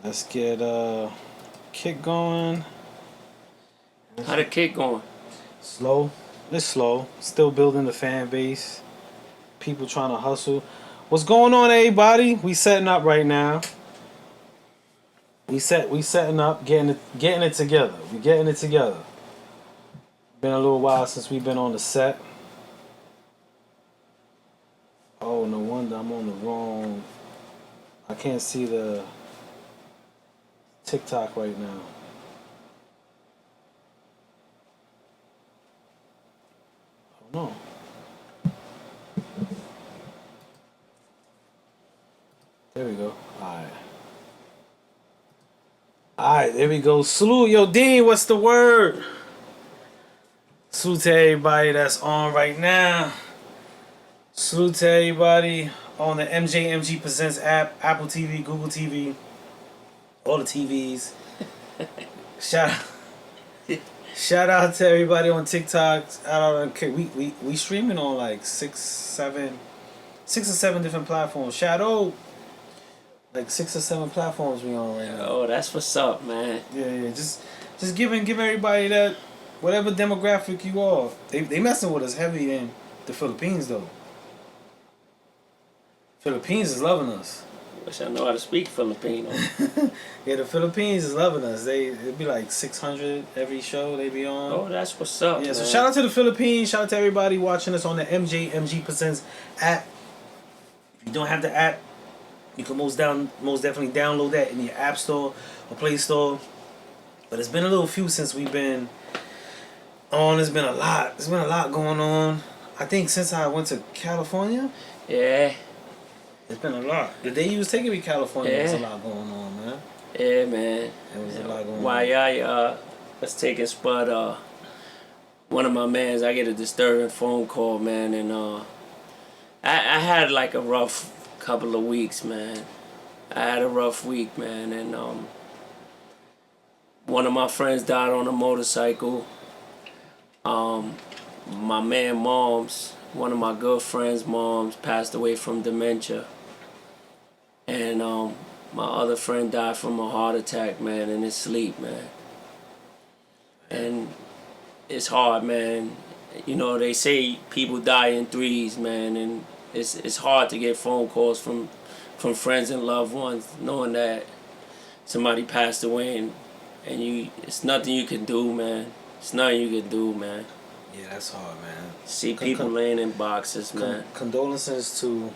Let's get kick going. How the kick going? Slow. It's slow. Still building the fan base. People trying to hustle. What's going on, everybody? We setting up right now. We setting up, getting it together. We getting it together. Been a little while since we've been on the set. Oh, no wonder I'm on the wrong. I can't see the TikTok right now. Oh no. There we go. Alright, there we go. Salute, yo, Dean, what's the word? Salute to everybody that's on right now. Salute to everybody on the MJMG Presents app, Apple TV, Google TV, all the TVs. Shout out to everybody on TikTok. We streaming on like six or seven different platforms. Shadow, like 6 or 7 platforms we on right now. Oh, that's what's up, man. Yeah. Just give everybody that whatever demographic you are. They messing with us heavy in the Philippines though. Philippines is loving us. Wish I know how to speak Filipino. Yeah, the Philippines is loving us. It'd be like 600 every show they be on. Oh, that's what's up. Yeah, man. so shout out to the Philippines. Shout out to everybody watching us on the MJMG Presents app. If you don't have the app, you can most definitely download that in your app store or Play Store. But it's been a little few since we've been on. There's been a lot. There's been a lot going on. I think since I went to California. Yeah. It's been a lot. The day you was taking me to California, there was a lot going on, man. Yeah, man. There was a lot going on. While I was taking Spud, one of my mans, I get a disturbing phone call, man, and I had like a rough couple of weeks, man. I had a rough week, man, and one of my friends died on a motorcycle. My man mom's, one of my good friends' moms passed away from dementia. And my other friend died from a heart attack, man, in his sleep, man. And it's hard, man. You know, they say people die in threes, man, and it's hard to get phone calls from friends and loved ones knowing that somebody passed away and it's nothing you can do, man. It's nothing you can do, man. Yeah, that's hard, man. See people laying in boxes, man. Condolences to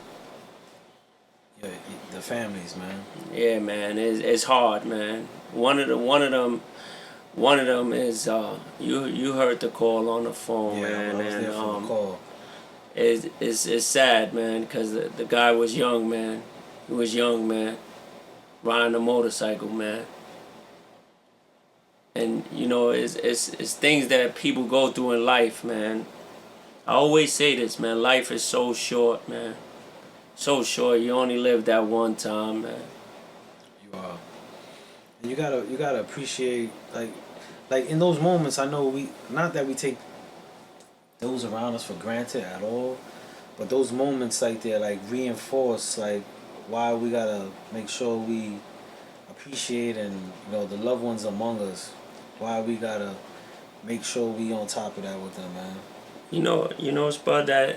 the families, man. Yeah, man. It's hard, man. One of them is you heard the call on the phone, Yeah, man, I was there for the call. It's sad, man, because the guy was young, man. He was young, man, riding a motorcycle, man. And you know, it's things that people go through in life, man. I always say this, man. Life is so short, man. So short. You only live that one time, man. You are. And you gotta appreciate like in those moments. I know not that we take those around us for granted at all, but those moments like they're like reinforce like why we gotta make sure we appreciate and the loved ones among us. Why we gotta make sure we on top of that with them, man. You know, Spud, that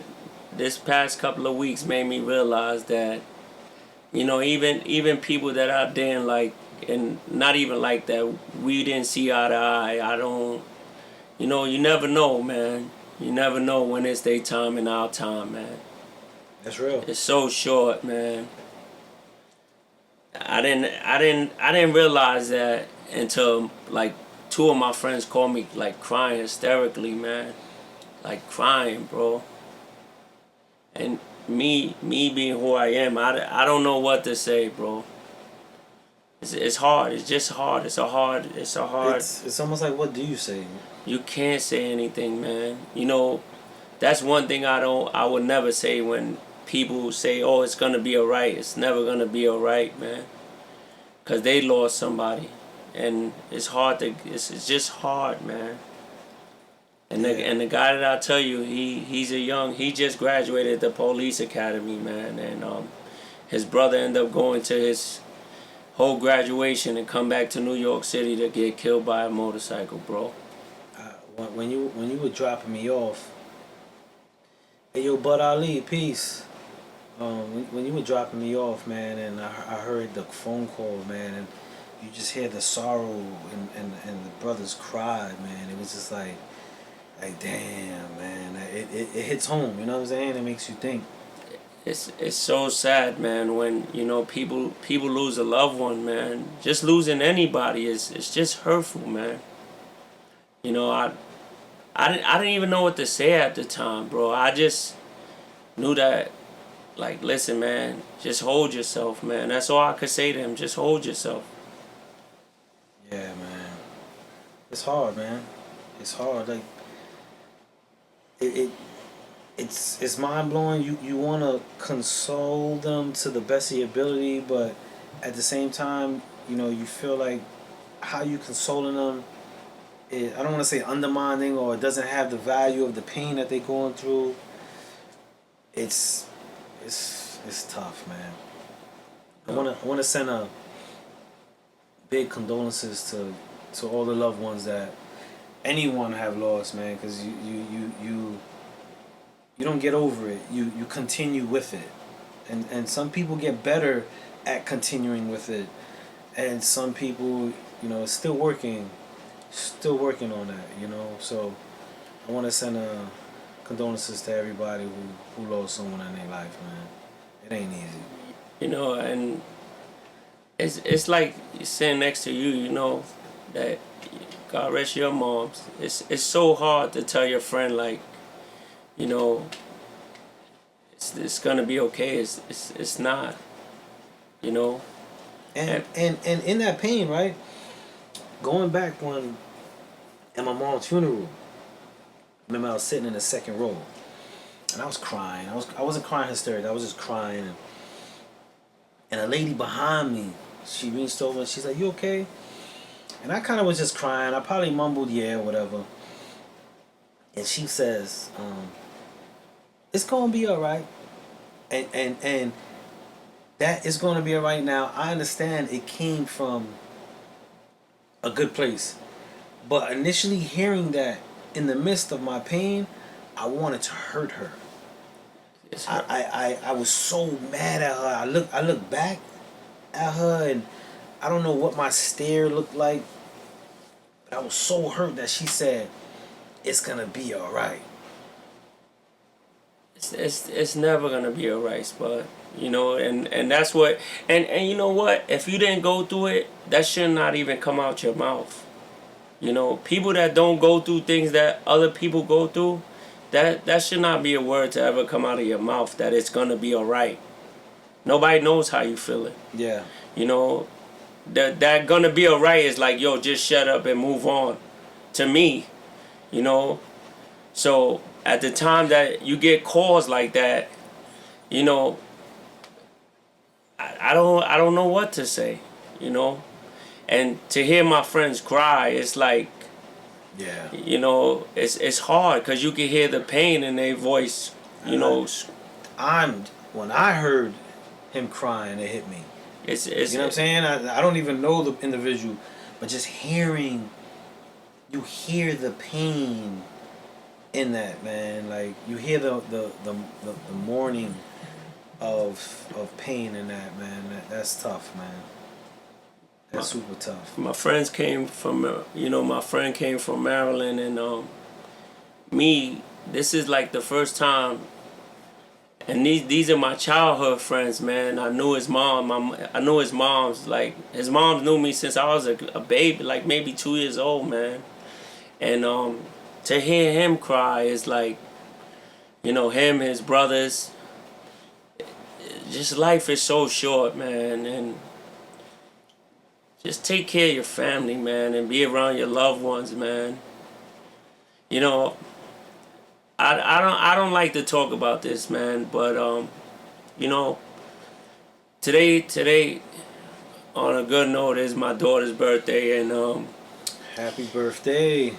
this past couple of weeks made me realize that, even people that I didn't like, and not even like that, we didn't see eye to eye. I don't, you never know, man. You never know when it's their time and our time, man. That's real. It's so short, man. I didn't realize that until like 2 of my friends called me like crying hysterically, man. Like crying, bro. And me being who I am, I don't know what to say, bro. It's hard. It's just hard. It's hard. It's almost like, what do you say? You can't say anything, man. That's one thing I would never say when people say, oh, it's gonna be alright. It's never gonna be alright, man. Cause they lost somebody. And it's hard it's just hard, man. And the guy that I tell you, he just graduated the police academy, man, and his brother ended up going to his whole graduation and come back to New York City to get killed by a motorcycle, bro. When you were dropping me off, hey yo, Bud Ali, peace. When you were dropping me off, man, and I heard the phone call, man, and you just hear the sorrow and the brothers cry, man. It was just like damn, man. It hits home. You know what I'm saying? It makes you think. It's so sad, man, when people lose a loved one, man. Just losing anybody is it's just hurtful, man. I didn't even know what to say at the time, bro. I just knew that, like, listen, man, just hold yourself, man. That's all I could say to him. Just hold yourself. Yeah, man. It's hard, man. It's hard. Like it it's mind blowing. You want to console them to the best of your ability, but at the same time, you feel like how you consoling them. I don't want to say undermining or it doesn't have the value of the pain that they're going through. It's tough, man. I want to send a big condolences to all the loved ones that anyone have lost, man, because you don't get over it. You continue with it, and some people get better at continuing with it, and some people still working on that. So I want to send condolences to everybody who lost someone in their life, man. It ain't easy. And it's like sitting next to you, that God rest your moms. It's so hard to tell your friend, like, it's gonna be okay. It's not, And in that pain, right? Going back at my mom's funeral, remember I was sitting in the second row, and I was crying. I wasn't crying hysterically. I was just crying, and a lady behind me, she reached over and she's like, "You okay?" And I kind of was just crying. I probably mumbled, "Yeah," whatever. And she says, "It's gonna be all right." And that is gonna be all right. Now I understand it came from a good place, but initially hearing that in the midst of my pain, I wanted to hurt her. I was so mad at her. I look back at her and I don't know what my stare looked like, but I was so hurt that she said, "It's gonna be all right." It's never gonna be alright, Spud. And that's what and you know what? If you didn't go through it, that should not even come out your mouth. People that don't go through things that other people go through, that should not be a word to ever come out of your mouth, that it's gonna be alright. Nobody knows how you feeling. Yeah. That gonna be alright is like, yo, just shut up and move on. To me, So at the time that you get calls like that, I don't know what to say, And to hear my friends cry, it's like, Yeah. It's hard because you can hear the pain in their voice, When I heard him crying, it hit me. It's You know what I'm saying? I don't even know the individual, but just hearing, you hear the pain in that, man. Like you hear the mourning of pain in that, man. That's tough, man. That's super tough. My friends came from, my friend came from Maryland, and this is like the first time. And these are my childhood friends, man. I knew his mom. I knew his mom's. Like, his mom knew me since I was a baby, like maybe 2 years old, man. And to hear him cry is like, him, his brothers. Just life is so short, man. And just take care of your family, man, and be around your loved ones, man. I don't like to talk about this, man, but today on a good note is my daughter's birthday, and Happy birthday.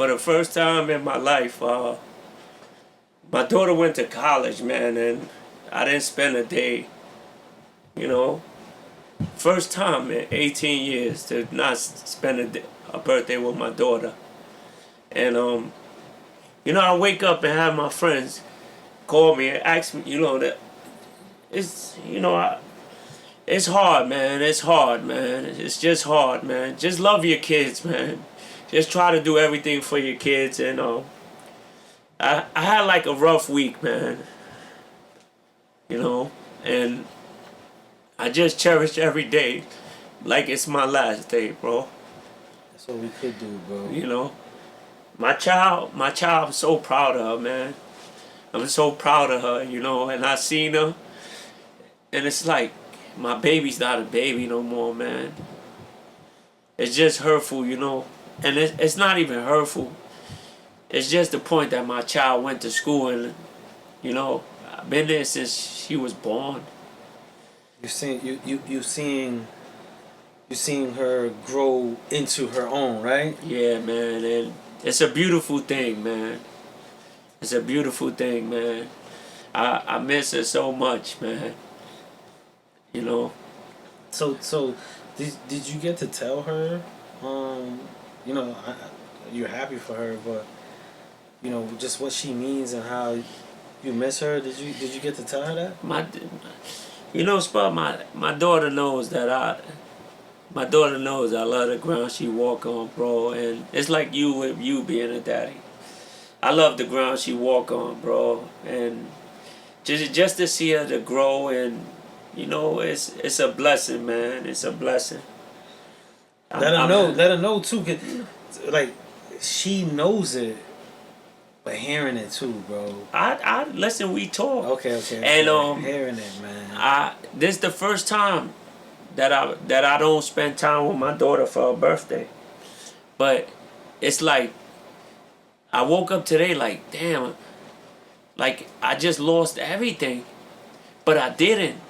for the first time in my life, my daughter went to college, man, and I didn't spend a day, first time in 18 years to not spend a birthday with my daughter. And you know, I wake up and have my friends call me and ask me, you know, that it's, you know, it's hard, man. It's hard, man. It's just hard, man. Just love your kids, man. Just try to do everything for your kids. And I had like a rough week, man. You know, and I just cherish every day like it's my last day, bro. That's what we could do, bro. You know, my child, I'm so proud of her, man. I'm so proud of her, you know, and I seen her, and it's like, my baby's not a baby no more, man. It's just hurtful, you know, and it's not even hurtful. It's just the point that my child went to school, and, you know, I've been there since she was born. You seeing her grow into her own, right? Yeah, man, and it's a beautiful thing, man. It's a beautiful thing, man. I miss her so much, man. You know. So did you get to tell her, you know, you're happy for her, but you know just what she means and how you miss her? Did you get to tell her that? You know, Spud, my daughter knows that my daughter knows I love the ground she walk on, bro, and it's like you with you being a daddy. I love the ground she walk on, bro, and just to see her to grow, and you know, it's a blessing, man. It's a blessing. Let her know too. Like she knows it, but hearing it too, bro. I listen. We talk. Okay. And hearing it, man. This is the first time that I don't spend time with my daughter for her birthday, but it's like I woke up today like, damn, like I just lost everything, but I didn't.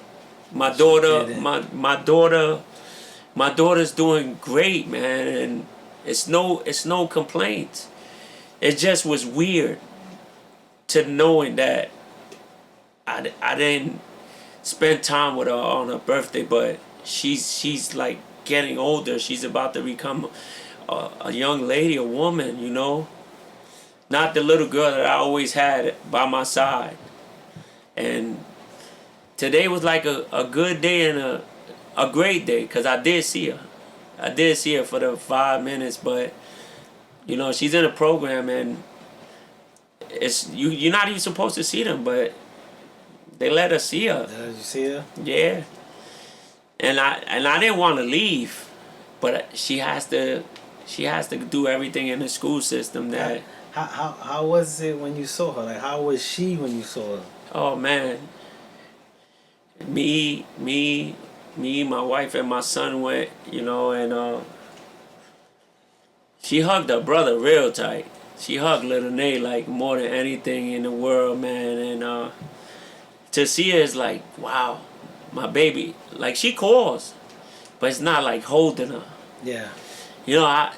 My daughter, my daughter's doing great, man, and it's no complaints. It just was weird to knowing that I didn't spend time with her on her birthday, but she's like getting older. She's about to become a young lady, a woman, you know. Not the little girl that I always had by my side. And today was like a good day and a great day because I did see her. I did see her for the 5 minutes, but you know, she's in a program and you're not even supposed to see them, but they let us see her. Did you see her? Yeah. And I didn't want to leave, but she has to do everything in the school system that. How was it when you saw her? Like how was she when you saw her? Oh man. Me, my wife and my son went, you know, and she hugged her brother real tight. She hugged little Nate like more than anything in the world, man. And to see her is like, wow, my baby. Like she calls, but it's not like holding her. Yeah. You know,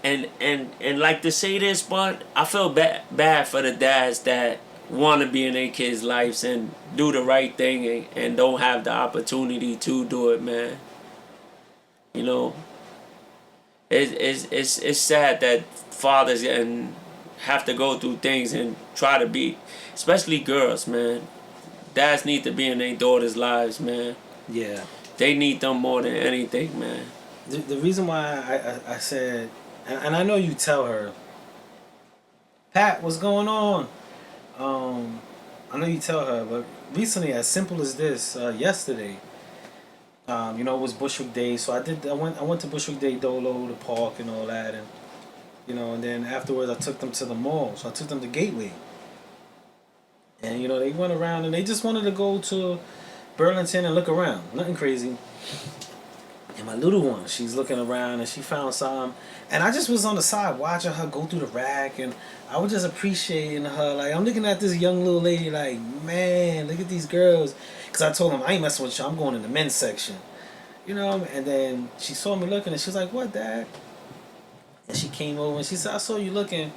and like to say this, but I feel bad for the dads that want to be in their kids' lives and do the right thing and don't have the opportunity to do it, man. You know, it's sad that fathers and have to go through things and try to be, especially girls, man. Dads need to be in their daughters' lives, man. Yeah. They need them more than anything, man. The reason why I said, and I know you tell her, Pat, what's going on? I know you tell her, but recently, as simple as this, yesterday, you know, it was Bushwick Day, so I went to Bushwick Day Dolo, the park and all that, and you know, and then afterwards I took them to the mall, so I took them to Gateway, and you know, they went around and they just wanted to go to Burlington and look around, nothing crazy. And my little one, she's looking around and she found some, and I just was on the side watching her go through the rack, and I was just appreciating her. Like I'm looking at this young little lady, like, man, look at these girls. Cause I told them I ain't messing with you. I'm going in the men's section, you know. And then she saw me looking, and she was like, "What, Dad?" And she came over and she said, "I saw you looking,"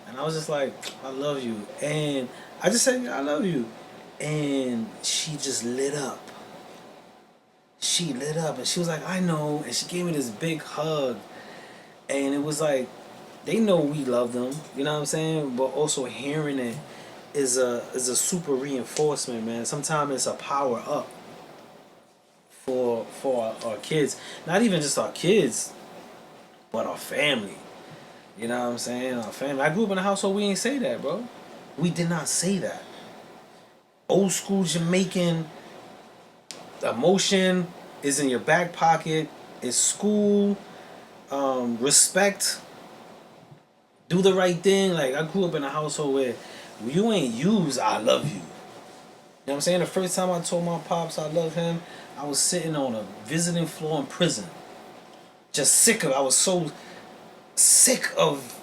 and I was just like, "I love you," and I just said, "I love you," and she just lit up. she lit up and she was like, I know, and she gave me this big hug, and it was like, they know we love them, you know what I'm saying? But also hearing it is a super reinforcement, man. Sometimes it's a power up for our kids, not even just our kids, but our family. You know what I'm saying? Our family. I grew up in a household we ain't say that, bro. We did not say that. Old school Jamaican emotion is in your back pocket. It's school. Respect. Do the right thing. Like, I grew up in a household where you ain't use I love you. You know what I'm saying? The first time I told my pops I love him, I was sitting on a visiting floor in prison. Just sick of I was so sick of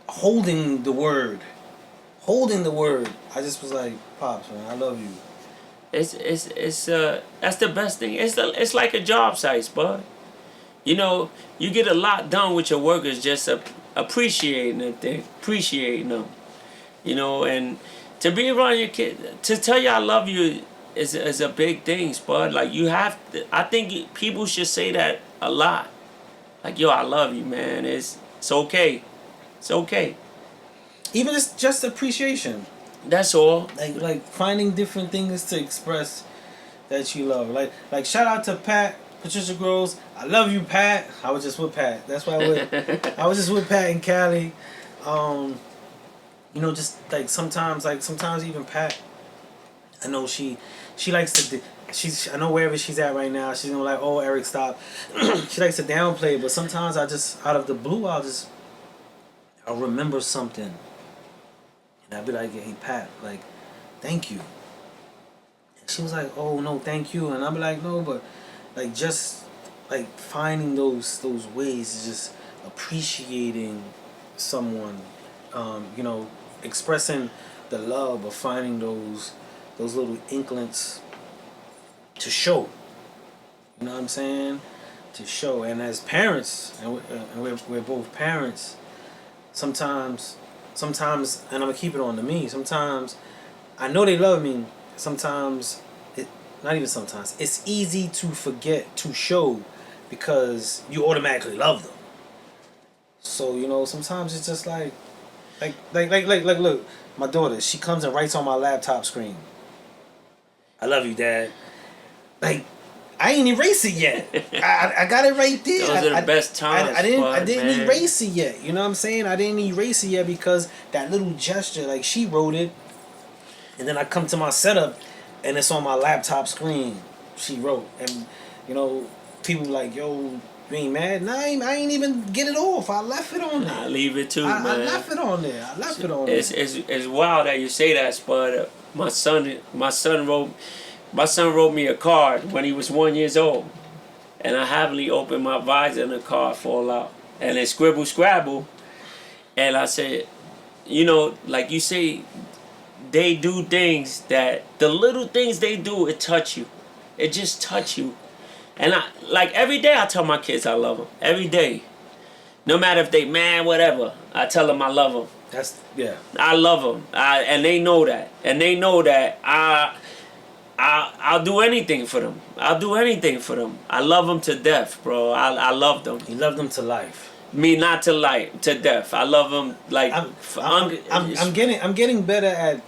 holding the word. Holding the word. I just was like, Pops, man, I love you. It's that's the best thing. It's like a job site, bud. You know, you get a lot done with your workers just appreciating appreciating them. You know, and to be around your kid, to tell you I love you is a big thing, bud. Like, you have to, I think people should say that a lot. Like, yo, I love you, man. It's okay. It's okay. Even just appreciation. That's all. Like finding different things to express that you love. Like shout out to Pat, Patricia Groves. I love you, Pat. I was just with Pat. That's why I was just with Pat in Cali. You know, just like sometimes even Pat, I know she likes to I know wherever she's at right now, she's gonna be like, oh, Eric, stop. She likes to downplay, but sometimes I just, out of the blue, I'll remember something, and I'll be like, hey, Pat, like, thank you. And she was like, oh, no, thank you. And I'll be like, no, but like, just like finding those ways is just appreciating someone, you know, expressing the love of finding those little inklings to show. You know what I'm saying? To show. And as parents, and we're both parents, sometimes, and I'm gonna keep it on to me. Sometimes I know they love me. Sometimes not even sometimes. It's easy to forget to show because you automatically love them. So, you know, sometimes it's just like look, my daughter, she comes and writes on my laptop screen, I love you, Dad. Like, I ain't erase it yet. I got it right there. Those are the best times. I didn't erase it yet. You know what I'm saying? I didn't erase it yet because that little gesture, like, she wrote it, and then I come to my setup, and it's on my laptop screen. She wrote, and you know, people like, yo, you ain't mad? Nah, I ain't even get it off. I left it on there. I leave it too, man. I left it on there. It's wild that you say that, Spud. My son wrote me a card when he was 1 year old, and I happily opened my visor and the card fall out, and it scribble scrabble, and I said, you know, like you say, they do things that the little things they do, it touch you, it just touch you, and I like every day I tell my kids I love them every day, no matter if they mad whatever, I tell them I love them. That's yeah. I love them, and they know that, I'll do anything for them. I'll do anything for them. I love them to death, bro. I love them. You love them to life. Me, not to life, to death. I love them like. I'm getting better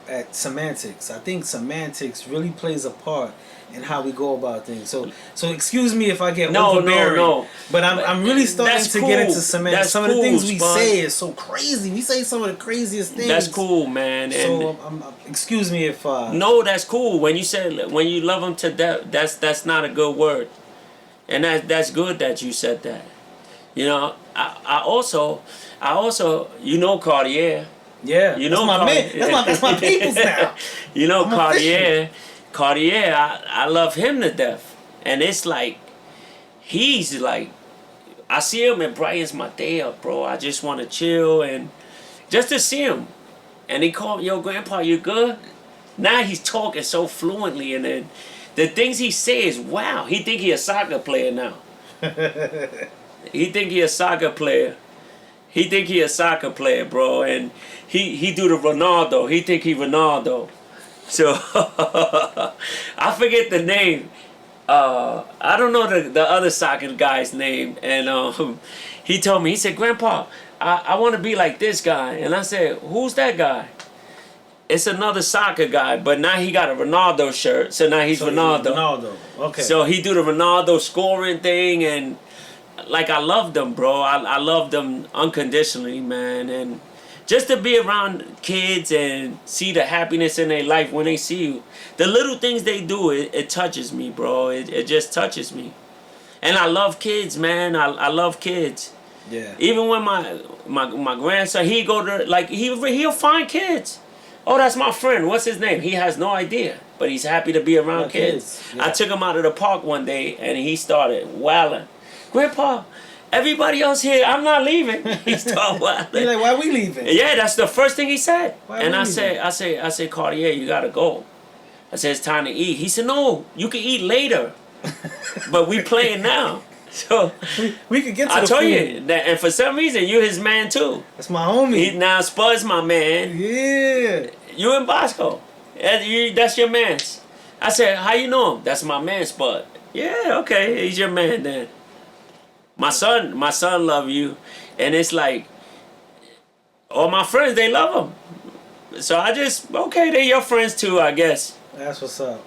at semantics. I think semantics really plays a part in how we go about things. So excuse me if I get overbearing. No. But I'm really starting to get into semantics. Some of the things we say is so crazy. We say some of the craziest things. That's cool, man. So excuse me if. No, that's cool. When you love them to death, that's not a good word, and that's good that you said that. You know, I also, you know, Cartier. Yeah, you know, that's my man. That's my people's now. You know, Cartier. Cartier, I love him to death, and it's like, he's like, I see him and brightens my day up, bro. I just want to chill and just to see him, and he called, yo, Grandpa, you good? Now he's talking so fluently, and then the things he says, wow, he think he a soccer player now. He think he a soccer player. He think he a soccer player, bro, and he do the Ronaldo. He think he Ronaldo. So I forget the name. I don't know the other soccer guy's name, and he told me, he said, Grandpa, I want to be like this guy. And I said, who's that guy? It's another soccer guy, but now he got a Ronaldo shirt, so now he's Ronaldo. Ronaldo, okay. So he do the Ronaldo scoring thing, and like I loved him, bro. I loved him unconditionally, man. And just to be around kids and see the happiness in their life when they see you, the little things they do, it touches me, bro. It just touches me. And I love kids, man. I love kids. Yeah. Even when my grandson, he go to, like, he'll find kids. Oh, that's my friend. What's his name? He has no idea, but he's happy to be around kids. Yeah. I took him out of the park one day, and he started wailing. Grandpa, everybody else here, I'm not leaving. He started wailing. He's like, why we leaving? Yeah, that's the first thing he said. Why And we I leaving? said, Cartier, you gotta go. I said, it's time to eat. He said, no, you can eat later, but we playing now. So we could get to I the told food. you that, and for some reason, you his man too. That's my homie. Now Spud's my man. Yeah. You and Bosco. That's your man's. I said, how you know him? That's my man, Spud. Yeah, okay, he's your man then. My son love you. And it's like, all my friends, they love him. So I just, okay, they're your friends too, I guess. That's what's up.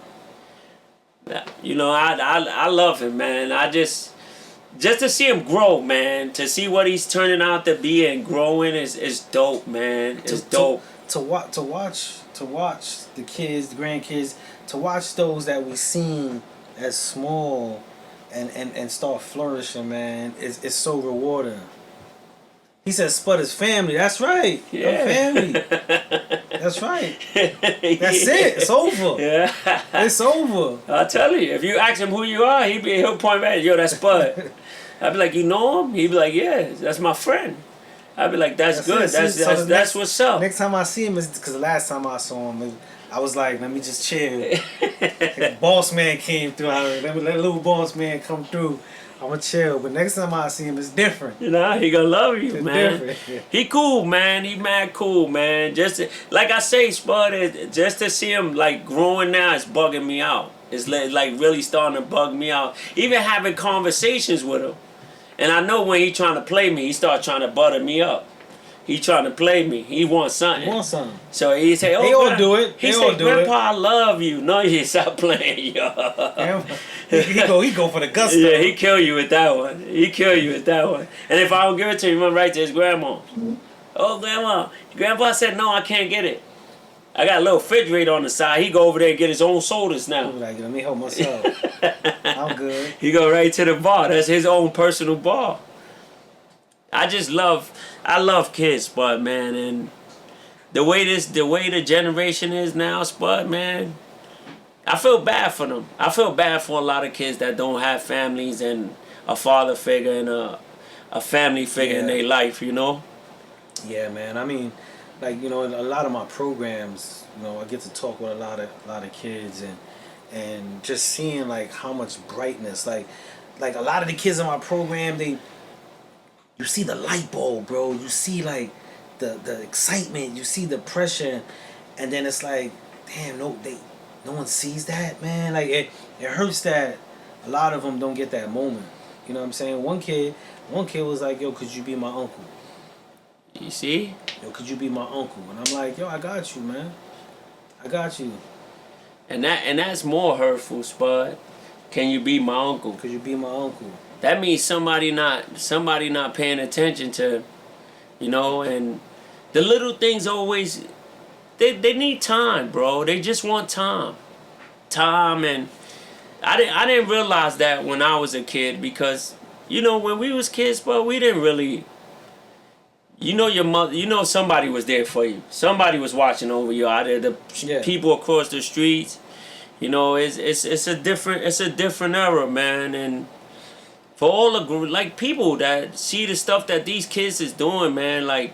You know, I love him, man. I just to see him grow, man. To see what he's turning out to be and growing is dope, man. It's dope. To watch the kids, the grandkids, to watch those that we seen as small and start flourishing, man, it's so rewarding. He said Spud is family. That's right. Yeah. Family. That's right. That's it. It's over. Yeah. It's over. I'll tell you, if you ask him who you are, he'll point back, yo, that's Spud. I'd be like, you know him? He'd be like, yeah, that's my friend. I'd be like, that's good. It. That's what's up. Next time I see him is because the last time I saw him, I was like, let me just chill. The boss man came through. Let little boss man come through. I'ma chill. But next time I see him, it's different. You know, he gonna love you, It's man. different. He cool, man. He mad cool, man. Like I say, Spud, just to see him like growing now, it's bugging me out. It's like really starting to bug me out. Even having conversations with him. And I know when he trying to play me, he start trying to butter me up. He trying to play me. He wants something. He wants something. So he say, "Oh, they all do it. He they say, all do "Grandpa, it. I love you." No, you stop playing, yo. He go for the gusto. Yeah, he kill you with that one. He kill you with that one. And if I don't give it to him, he run right to his grandma. Oh, grandma. Grandpa said, no, I can't get it. I got a little refrigerator on the side. He go over there and get his own sodas now. Like, let me help myself. I'm good. He go right to the bar. That's his own personal bar. I love kids, Spud, man, and the way the generation is now, Spud, man, I feel bad for them. I feel bad for a lot of kids that don't have families and a father figure and a family figure in their life, you know? Yeah, man. I mean, like, you know, in a lot of my programs, you know, I get to talk with a lot of kids and just seeing like how much brightness, like a lot of the kids in my program, you see the light bulb, bro. You see like the excitement, you see the pressure, and then it's like, damn, no one sees that, man. Like it hurts that a lot of them don't get that moment. You know what I'm saying? One kid was like, yo, could you be my uncle? You see? Yo, could you be my uncle? And I'm like, yo, I got you, man. I got you. And that's more hurtful, Spud. Can you be my uncle? Could you be my uncle? That means somebody not paying attention to, you know, and the little things always, they need time, bro. They just want time. Time, and I didn't realize that when I was a kid because, you know, when we was kids, bro, we didn't really, you know, your mother, you know, somebody was there for you. Somebody was watching over you out there. The people across the streets, you know, it's a different era, man, and for all the like people that see the stuff that these kids is doing, man, like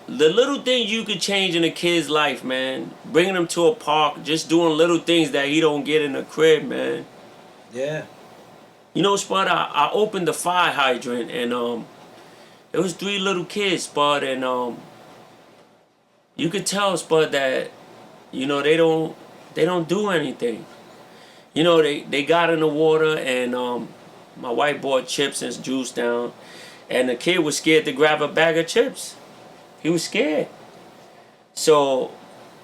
the little things you could change in a kid's life, man. Bringing them to a park, just doing little things that he don't get in the crib, man. Yeah. You know, Spud, I opened the fire hydrant and it was 3 little kids, Spud, and you could tell, Spud, that, you know, they don't do anything. You know, they got in the water, and my wife bought chips and juice down, and the kid was scared to grab a bag of chips. He was scared. So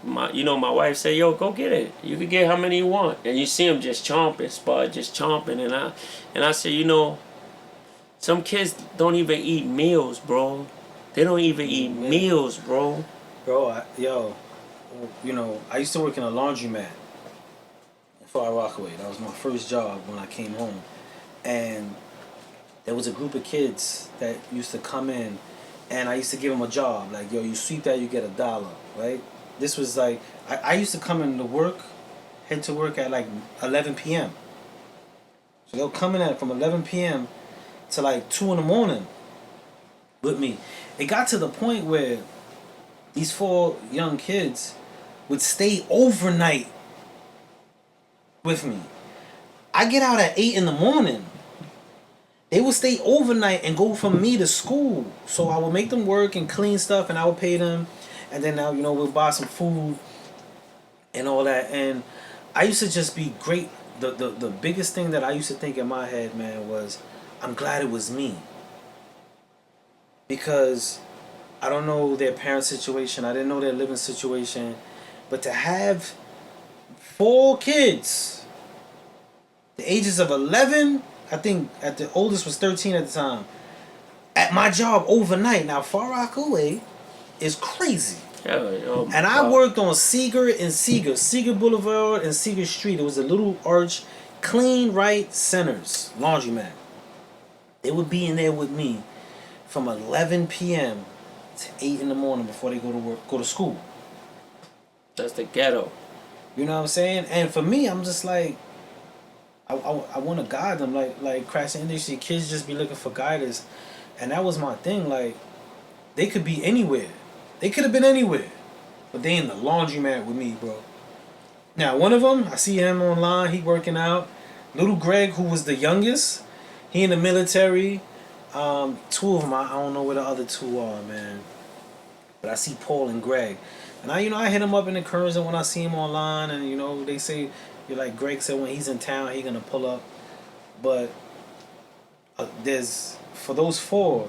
my wife said, "Yo, go get it. You can get how many you want." And you see him just chomping, Spud, just chomping. And I said, some kids don't even eat meals, bro. They don't even eat meals, bro. Bro, I used to work in a laundromat in Far Rockaway. That was my first job when I came home. And there was a group of kids that used to come in, and I used to give them a job. Like, yo, you sweep that, you get $1, right? This was like, I used to come in to work, head to work at like 11 p.m. So they'll come in from 11 p.m. to like 2 in the morning with me. It got to the point where these 4 young kids would stay overnight with me. I get out at 8 in the morning. They would stay overnight and go from me to school. So I would make them work and clean stuff, and I would pay them. And then now, we'll buy some food and all that. And I used to just be great. The biggest thing that I used to think in my head, man, was I'm glad it was me. Because I don't know their parent situation. I didn't know their living situation. But to have 4 kids, the ages of 11, I think at the oldest was 13 at the time, at my job overnight. Now, Far Rockaway is crazy. And I worked on Seeger Boulevard and Seeger Street. It was a little arch, Clean Right Centers, laundromat. They would be in there with me from 11 p.m. to 8 in the morning before they go to school. That's the ghetto. You know what I'm saying? And for me, I'm just like, I want to guide them. Like Crash Industry, kids just be looking for guidance. And that was my thing. Like, they could be anywhere. They could have been anywhere. But they in the laundromat with me, bro. Now, one of them, I see him online. He working out. Little Greg, who was the youngest, he in the military. 2 of them, I don't know where the other 2 are, man. But I see Paul and Greg. And I hit him up in the Currents when I see him online. And, they say, like Greg said, when he's in town, he going to pull up. But for those 4,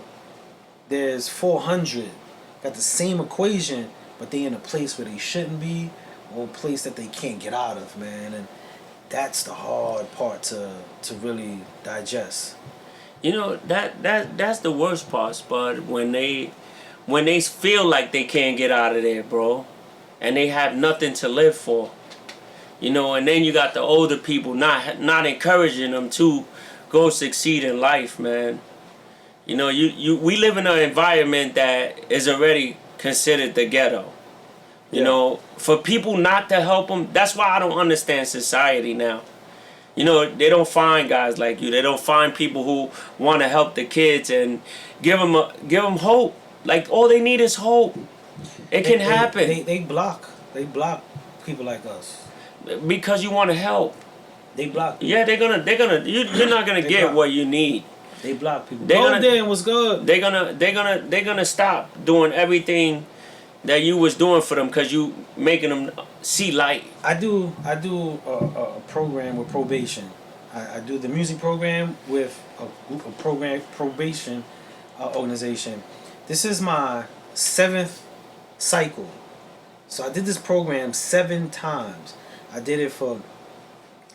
there's 400. Got the same equation, but they in a place where they shouldn't be, or a place that they can't get out of, man. And that's the hard part to really digest. That's the worst part, Spud, when they feel like they can't get out of there, bro, and they have nothing to live for. And then you got the older people not encouraging them to go succeed in life, man. We live in an environment that is already considered the ghetto. For people not to help them, that's why I don't understand society now. They don't find guys like you. They don't find people who want to help the kids and give them hope. Like, all they need is hope. It can happen. They block people like us because you want to help. They block people. Yeah, you're not gonna get block. what you need. They block people. Damn, what's good? They're gonna stop doing everything that you was doing for them because you making them see light. I do a program with probation. I do the music program with a probation organization. This is my 7th cycle. So I did this program 7 times. I did it for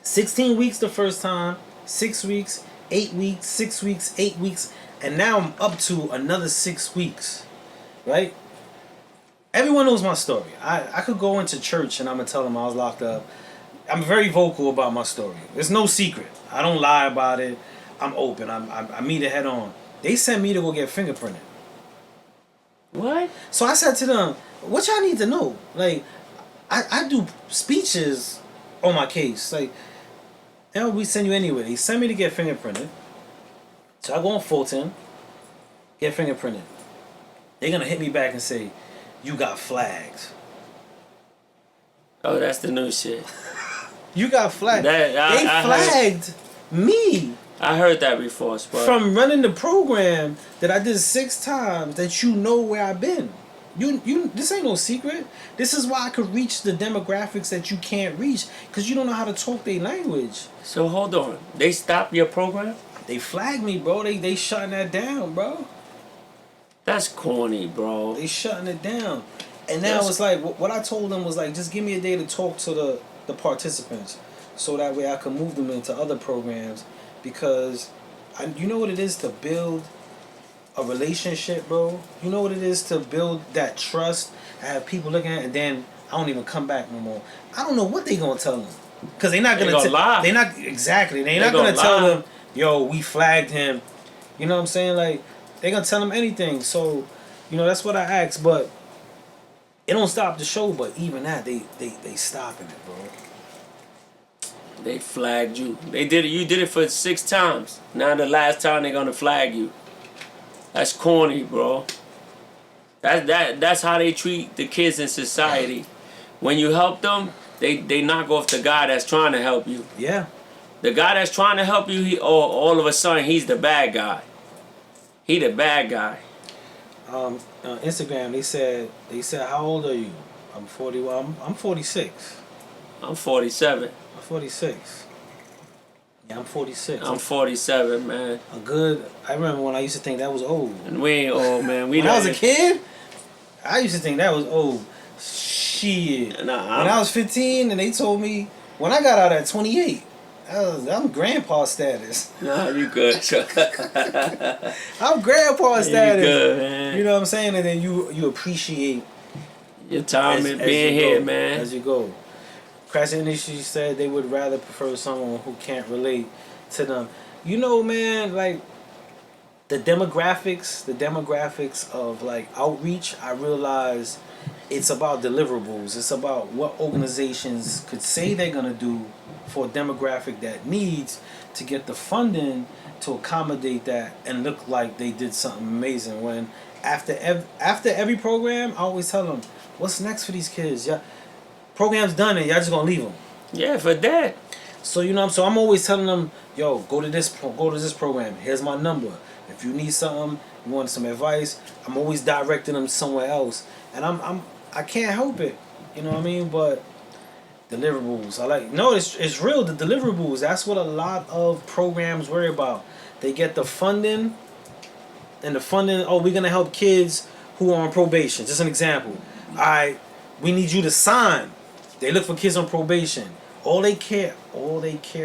16 weeks the first time, 6 weeks, 8 weeks, 6 weeks, 8 weeks, and now I'm up to another 6 weeks, right? Everyone knows my story. I could go into church and I'm going to tell them I was locked up. I'm very vocal about my story. There's no secret. I don't lie about it. I'm open. I meet it head on. They sent me to go get fingerprinted. What? So I said to them, what y'all need to know? Like, I do speeches on my case. Like, we send you anywhere. They send me to get fingerprinted. So I go on Fulton, get fingerprinted. They're going to hit me back and say, you got flagged. Oh, that's the new shit. You got flagged. They flagged me. I heard that before, Spud. From running the program that I did 6 times, that where I've been. You this ain't no secret. This is why I could reach the demographics that you can't reach, because you don't know how to talk their language. So hold on. They stopped your program? They flagged me, bro. They shutting that down, bro. That's corny, bro. They shutting it down. And now it's like, what I told them was like, just give me a day to talk to the participants, so that way I can move them into other programs, because you know what it is to build a relationship, bro. You know what it is to build that trust. I have people looking at it, and then I don't even come back no more. I don't know what they gonna tell them, because they're not gonna lie. They're not exactly. They're not gonna tell them, yo, we flagged him. You know what I'm saying? Like, they're gonna tell them anything. So, you know, that's what I asked, but it don't stop the show. But even that, they stopping it, bro. They flagged you. They did it. You did it for 6 times. Now the last time they're gonna flag you. That's corny, bro. That's how they treat the kids in society. When you help them, they knock off the guy that's trying to help you. Yeah. The guy that's trying to help you, all of a sudden he's the bad guy. He the bad guy. Instagram, they said how old are you? I'm 40. Well, I'm 46. I'm 47. I'm 46. Yeah, I'm 46. I'm 47, man. A good. I remember when I used to think that was old. And we ain't old, man. When I was a kid, I used to think that was old. Shit. Nah, when I was 15, and they told me when I got out at 28, I'm grandpa status. Nah, you good. I'm grandpa status. You good, man. You know what I'm saying? And then you appreciate your time and being here, man. As you go. Crash Industry said they would rather prefer someone who can't relate to them. You know, man, like the demographics of like outreach, I realize it's about deliverables. It's about what organizations could say they're gonna do for a demographic that needs to get the funding to accommodate that and look like they did something amazing. When after every program, I always tell them, what's next for these kids? Yeah, program's done and y'all just gonna leave them. Yeah, for that. So you know, so I'm always telling them, yo, go to this program. Here's my number. If you need something, you want some advice, I'm always directing them somewhere else. And I can't help it. You know what I mean? But deliverables, it's real. The deliverables, that's what a lot of programs worry about. They get the funding, and the funding, we're gonna help kids who are on probation. Just an example. We need you to sign. They look for kids on probation. All they care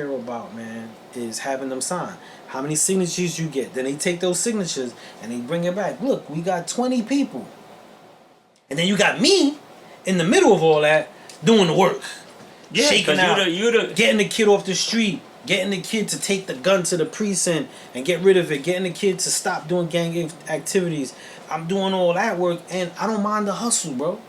about, man, is having them sign. How many signatures you get. Then they take those signatures and they bring it back. Look, we got 20 people. And then you got me in the middle of all that doing the work. Yeah, shaking out, you getting the kid off the street, getting the kid to take the gun to the precinct and get rid of it, getting the kid to stop doing gang activities. I'm doing all that work, and I don't mind the hustle, bro.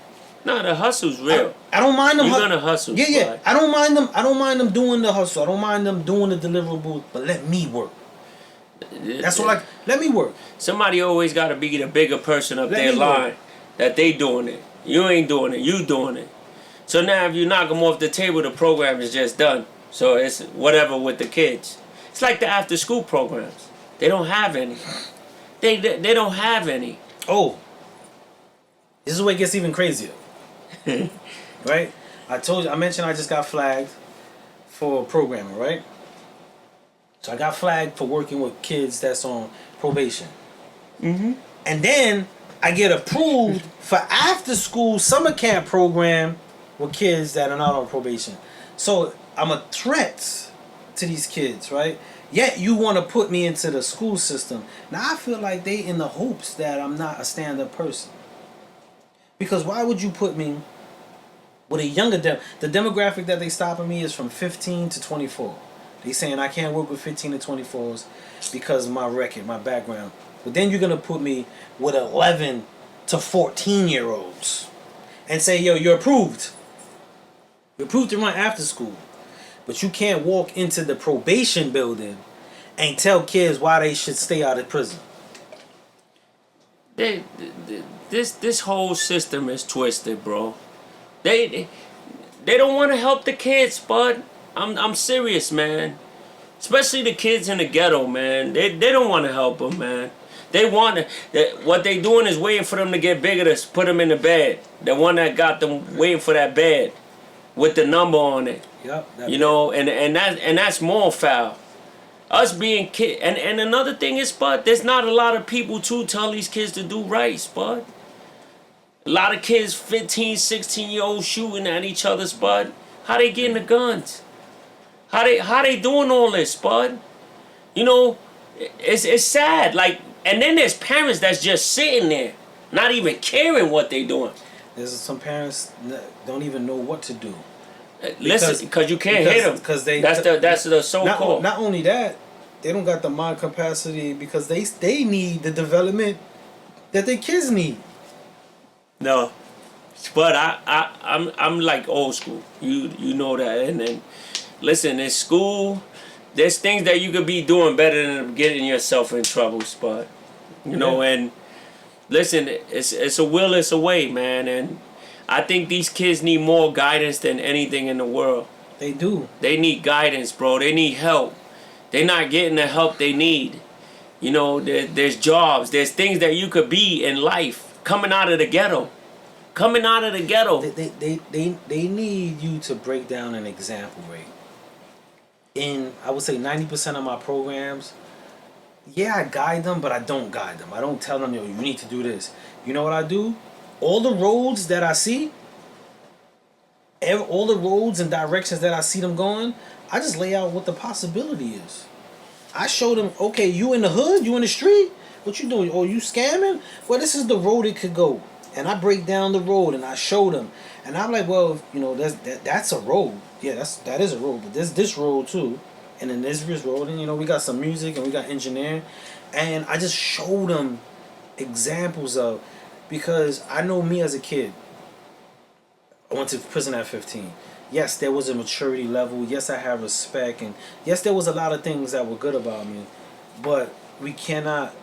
No, the hustle's real. I don't mind them. You're gonna hustle. Yeah. Right? I don't mind them. I don't mind them doing the hustle. I don't mind them doing the deliverables, but let me work. That's what let me work. Somebody always got to be the bigger person up there line that they doing it. You ain't doing it. You doing it. So now if you knock them off the table, the program is just done. So it's whatever with the kids. It's like the after school programs. They don't have any. They don't have any. Oh. This is where it gets even crazier. Right? I mentioned I just got flagged for programming, right? So I got flagged for working with kids that's on probation. Mm-hmm. And then I get approved for after school summer camp program with kids that are not on probation. So I'm a threat to these kids, right? Yet you want to put me into the school system. Now I feel like they in the hopes that I'm not a stand-up person. Because why would you put me with a younger the demographic that they stopping me is from 15 to 24. They saying I can't work with 15 to 24s because of my record, my background. But then you're gonna put me with 11 to 14-year-olds and say, yo, you're approved. You're approved to run after school. But you can't walk into the probation building and tell kids why they should stay out of prison. This whole system is twisted, bro. They don't want to help the kids, bud. I'm serious, man. Especially the kids in the ghetto, man. They don't want to help them, man. They want to. What they doing is waiting for them to get bigger to put them in the bed. The one that got them waiting for that bed with the number on it. Yep. You know, and that's more foul. Us being kid, and another thing is, Spud, there's not a lot of people to tell these kids to do right, Spud. A lot of kids, 15, 16-year-olds shooting at each other, Spud. How they getting the guns? How they doing all this, Spud? You know, it's sad. Like, and then there's parents that's just sitting there, not even caring what they doing. There's some parents that don't even know what to do. Listen, because you can't hit them. Because that's the so-called. Not only that, they don't got the mind capacity because they need the development that their kids need. No, but I'm like old school. You know that. And then listen, in school, there's things that you could be doing better than getting yourself in trouble, Spud. You know, and listen, it's a will, it's a way, man. And I think these kids need more guidance than anything in the world. They do. They need guidance, bro. They need help. They're not getting the help they need. You know, there's jobs. There's things that you could be in life. Coming out of the ghetto. Coming out of the ghetto. They need you to break down an example, right? In, I would say 90% of my programs, yeah, I guide them, but I don't guide them. I don't tell them, yo, you need to do this. You know what I do? All the roads that I see, all the roads and directions that I see them going, I just lay out what the possibility is. I show them, okay, you in the hood, you in the street, what you doing? Oh, you scamming? Well, this is the road it could go. And I break down the road and I show them. And I'm like, well, you know, that's a road. Yeah, that is a road. But there's this road too. And then there's this road. And, you know, we got some music and we got engineering. And I just show them examples of, because I know me as a kid, I went to prison at 15. Yes, there was a maturity level. Yes, I have respect. And yes, there was a lot of things that were good about me. But we cannot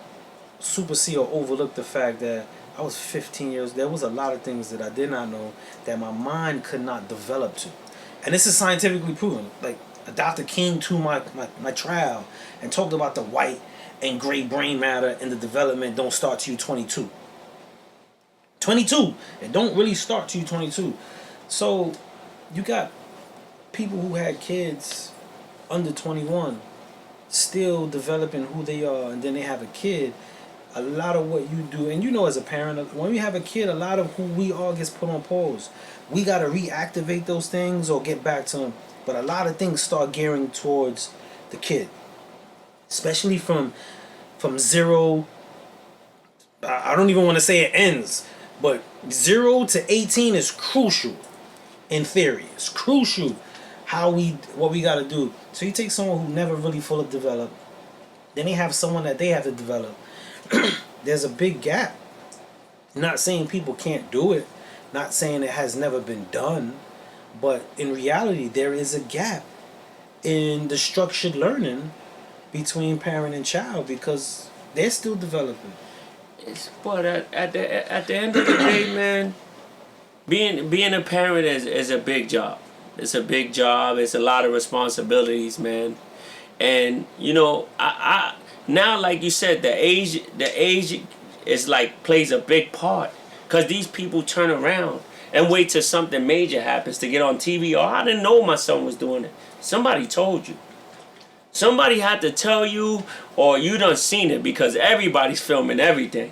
supersede or overlook the fact that I was 15 years. There was a lot of things that I did not know that my mind could not develop to. And this is scientifically proven. Like, a doctor came to my trial and talked about the white and gray brain matter and the development don't start till you 22. 22. It don't really start till you 22. So you got people who had kids under 21 still developing who they are, and then they have a kid. A lot of what you do, and you know, as a parent, when we have a kid, a lot of who we are gets put on pause. We got to reactivate those things or get back to them. But a lot of things start gearing towards the kid, especially from zero. I don't even want to say it ends, but 0 to 18 is crucial. In theory, it's crucial what we got to do. So you take someone who never really fully developed, then they have someone that they have to develop. There's a big gap. Not saying people can't do it, not saying it has never been done, but in reality there is a gap in the structured learning between parent and child because they're still developing. But at the end of the day, man, being a parent is a big job. It's a big job. It's a lot of responsibilities, man. And you know, I now, like you said, the age is like plays a big part, cause these people turn around and wait till something major happens to get on TV. Or I didn't know my son was doing it. Somebody told you. Somebody had to tell you, or you done seen it, because everybody's filming everything.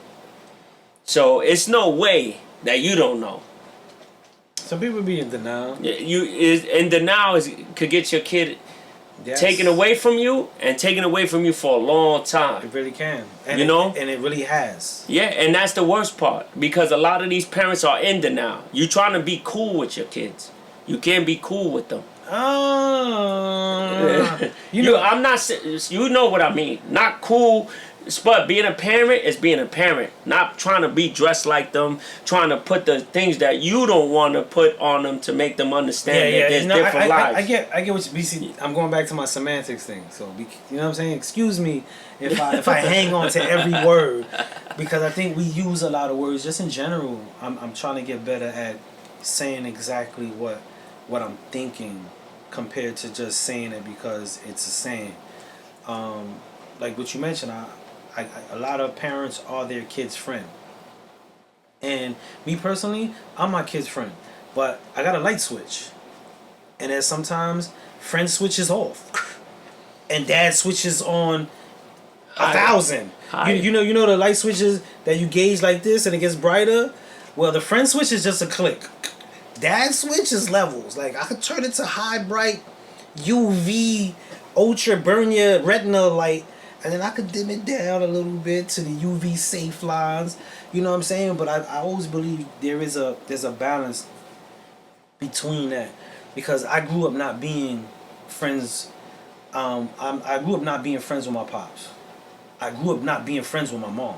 So it's no way that you don't know. Some people be in denial. In denial could get your kid. Yes. Taken away from you and taken away from you for a long time. It really can. And you know? And it really has. Yeah, and that's the worst part. Because a lot of these parents are in denial. You trying to be cool with your kids. You can't be cool with them. You know, I'm not. You know what I mean. Not cool. But being a parent is being a parent. Not trying to be dressed like them. Trying to put the things that you don't want to put on them to make them understand that there's different lives. I get what you see. I'm going back to my semantics thing. So you know what I'm saying. Excuse me if I hang on to every word, because I think we use a lot of words just in general. I'm trying to get better at saying exactly what I'm thinking compared to just saying it because it's a saying. Like what you mentioned, A lot of parents are their kids' friend. And me personally, I'm my kid's friend. But I got a light switch. And then sometimes friend switches off. And dad switches on 1,000. You know the light switches that you gauge like this and it gets brighter? Well, the friend switch is just a click. Dad switch is levels. Like I could turn it to high bright UV ultra burn your retina light, and then I could dim it down a little bit to the UV safe lines. You know what I'm saying? But I always believe there's a balance between that, because I grew up not being friends. I grew up not being friends with my pops. I grew up not being friends with my mom.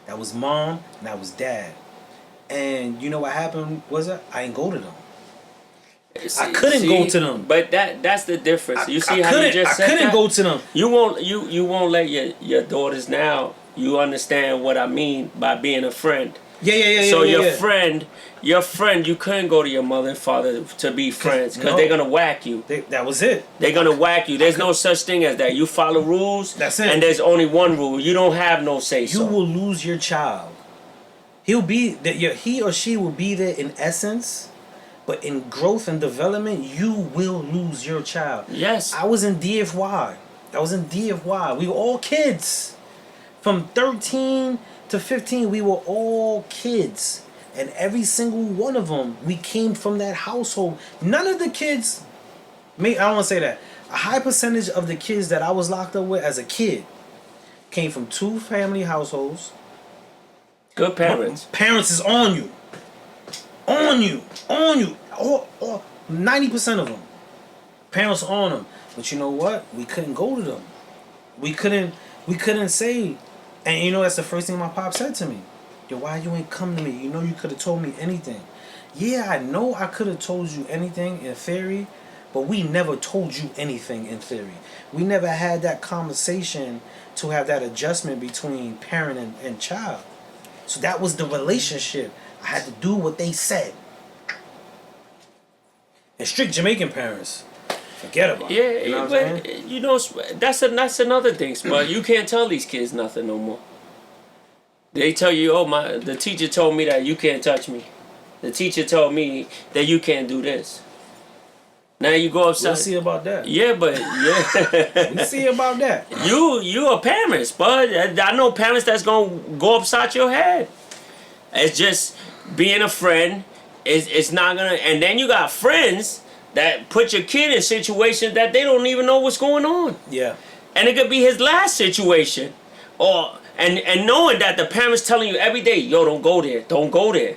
That was mom and that was dad. And you know what happened was it? I didn't go to them. I couldn't go to them. But that's the difference. You see how you just said I couldn't that? go to them. You won't let your daughters now. You understand what I mean by being a friend. Yeah. So your friend, you couldn't go to your mother and father to be friends because they're gonna whack you. That was it. They're gonna whack you. There's no such thing as that. You follow rules. That's it. And there's only one rule. You don't have no say so. You will lose your child. He or she will be there in essence, but in growth and development, you will lose your child. Yes. I was in DFY. We were all kids. From 13 to 15, we were all kids. And every single one of them, we came from that household. None of the kids, I don't want to say that. A high percentage of the kids that I was locked up with as a kid came from 2 family households. Good parents. Parents is on you. All 90% of them. Parents on them. But you know what? We couldn't go to them. We couldn't say. And you know, that's the first thing my pop said to me. Yo, why you ain't come to me? You know you could have told me anything. Yeah, I know I could have told you anything in theory, but we never told you anything in theory. We never had that conversation to have that adjustment between parent and child. So that was the relationship. I had to do what they said. And strict Jamaican parents, forget about it. You know what I'm saying? You know, that's another thing, Spud. You can't tell these kids nothing no more. They tell you, the teacher told me that you can't touch me. The teacher told me that you can't do this. Now you go upside. We'll see about that. Yeah, but yeah. We'll see about that. You are parents, Spud. I know parents that's gonna go upside your head. It's just being a friend. It's not gonna. And then you got friends that put your kid in situations that they don't even know what's going on. Yeah. And it could be his last situation, and knowing that the parents telling you every day, yo, don't go there.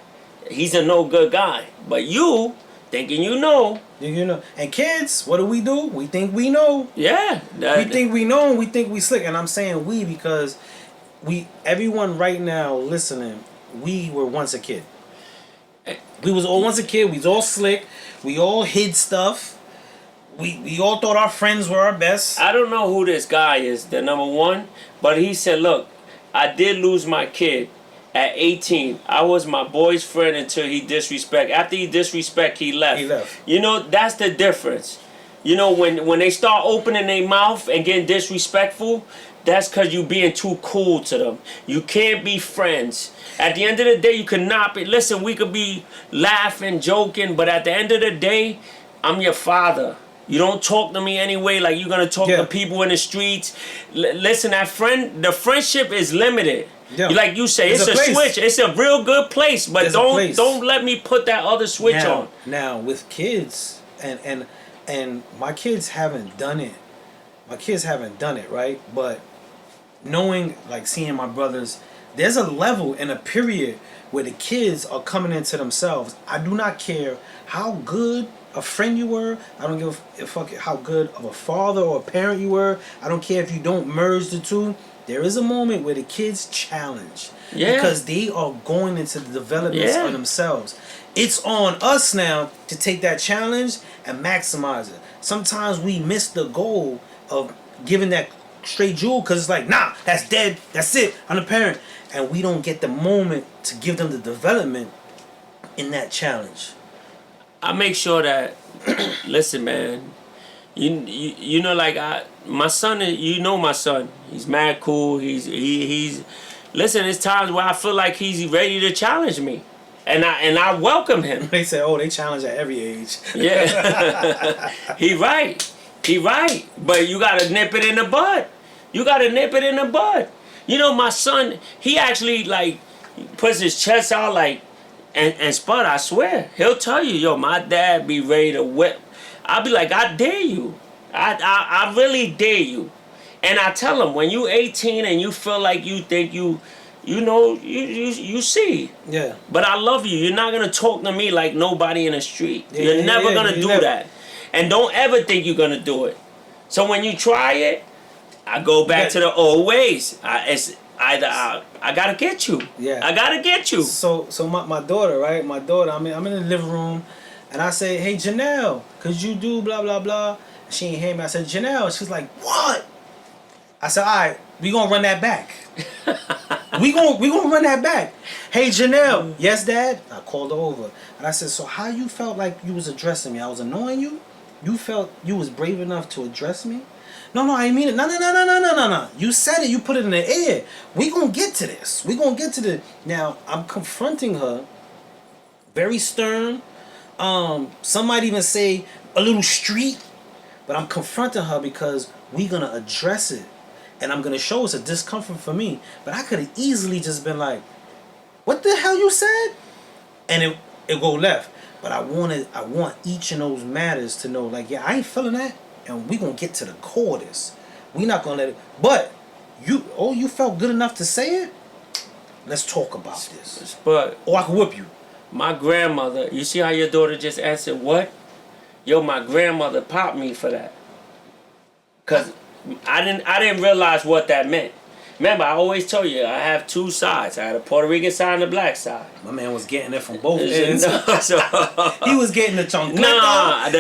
He's a no good guy. But you thinking you know. You know, and kids, what do? We think we know. Yeah. We think we know, and we think we slick. And I'm saying we because everyone right now listening, we were once a kid. We was all once a kid. We was all slick. We all hid stuff. We all thought our friends were our best. I don't know who this guy is, the number one, but he said, look, I did lose my kid. At 18, I was my boy's friend until he disrespect. After he disrespect, he left. You know, that's the difference. You know, when they start opening their mouth and getting disrespectful, that's because you being too cool to them. You can't be friends. At the end of the day, you cannot be. Listen, we could be laughing, joking, but at the end of the day, I'm your father. You don't talk to me anyway like you're going to talk to people in the streets. Listen, the friendship is limited. Yeah. Like you say, it's a switch. It's a real good place, but don't let me put that other switch on. Now with kids, and my kids haven't done it. Right? But knowing, like seeing my brothers, there's a level and a period where the kids are coming into themselves. I do not care how good a friend you were. I don't give a fuck how good of a father or a parent you were. I don't care if you don't merge the two. There is a moment where the kids challenge because they are going into the development of themselves. It's on us now to take that challenge and maximize it. Sometimes we miss the goal of giving that straight jewel because it's like, nah, that's dead. That's it. I'm the parent. And we don't get the moment to give them the development in that challenge. I make sure that, listen, man, You know, like my son, you know my son. He's mad cool. He's listen. There's times where I feel like he's ready to challenge me, and I welcome him. They say, oh, they challenge at every age. Yeah, he right. He right. But you gotta nip it in the bud. You gotta nip it in the bud. You know, my son, he actually like puts his chest out like, and Spud, I swear, he'll tell you, yo, my dad be ready to whip. I'll be like, I dare you. I really dare you. And I tell him, when you 18 and you feel like you think you know, you see. Yeah. But I love you. You're not gonna talk to me like nobody in the street. You're never gonna do that. And don't ever think you're gonna do it. So when you try it, I go back to the old ways. I gotta get you. Yeah. I gotta get you. So my daughter, right? My daughter, I'm in the living room, and I say, hey, Janelle, could you do blah, blah, blah? She ain't hear me. I said, Janelle. She's like, what? I said, all right, we gonna run that back. we gonna run that back. Hey, Janelle. Yes, Dad? I called her over. And I said, so how you felt like you was addressing me? I was annoying you? You felt you was brave enough to address me? No, I ain't mean it. No. You said it. You put it in the air. We gonna get to this. We gonna get to the... Now, I'm confronting her. Very stern. Some might even say a little street. But I'm confronting her because we gonna address it. And I'm gonna show it's a discomfort for me. But I could have easily just been like, what the hell you said? And it go left. But I want each of those matters to know, like, yeah, I ain't feeling that. And we gonna get to the core of this. We not gonna let it. But you felt good enough to say it. Let's talk about this. But or I can whip you. My grandmother. You see how your daughter just answered what? Yo, my grandmother popped me for that. Cause I didn't realize what that meant. Remember, I always told you I have two sides. I had a Puerto Rican side and a black side. My man was getting it from both ends. So, he was getting the chancleta. Nah, the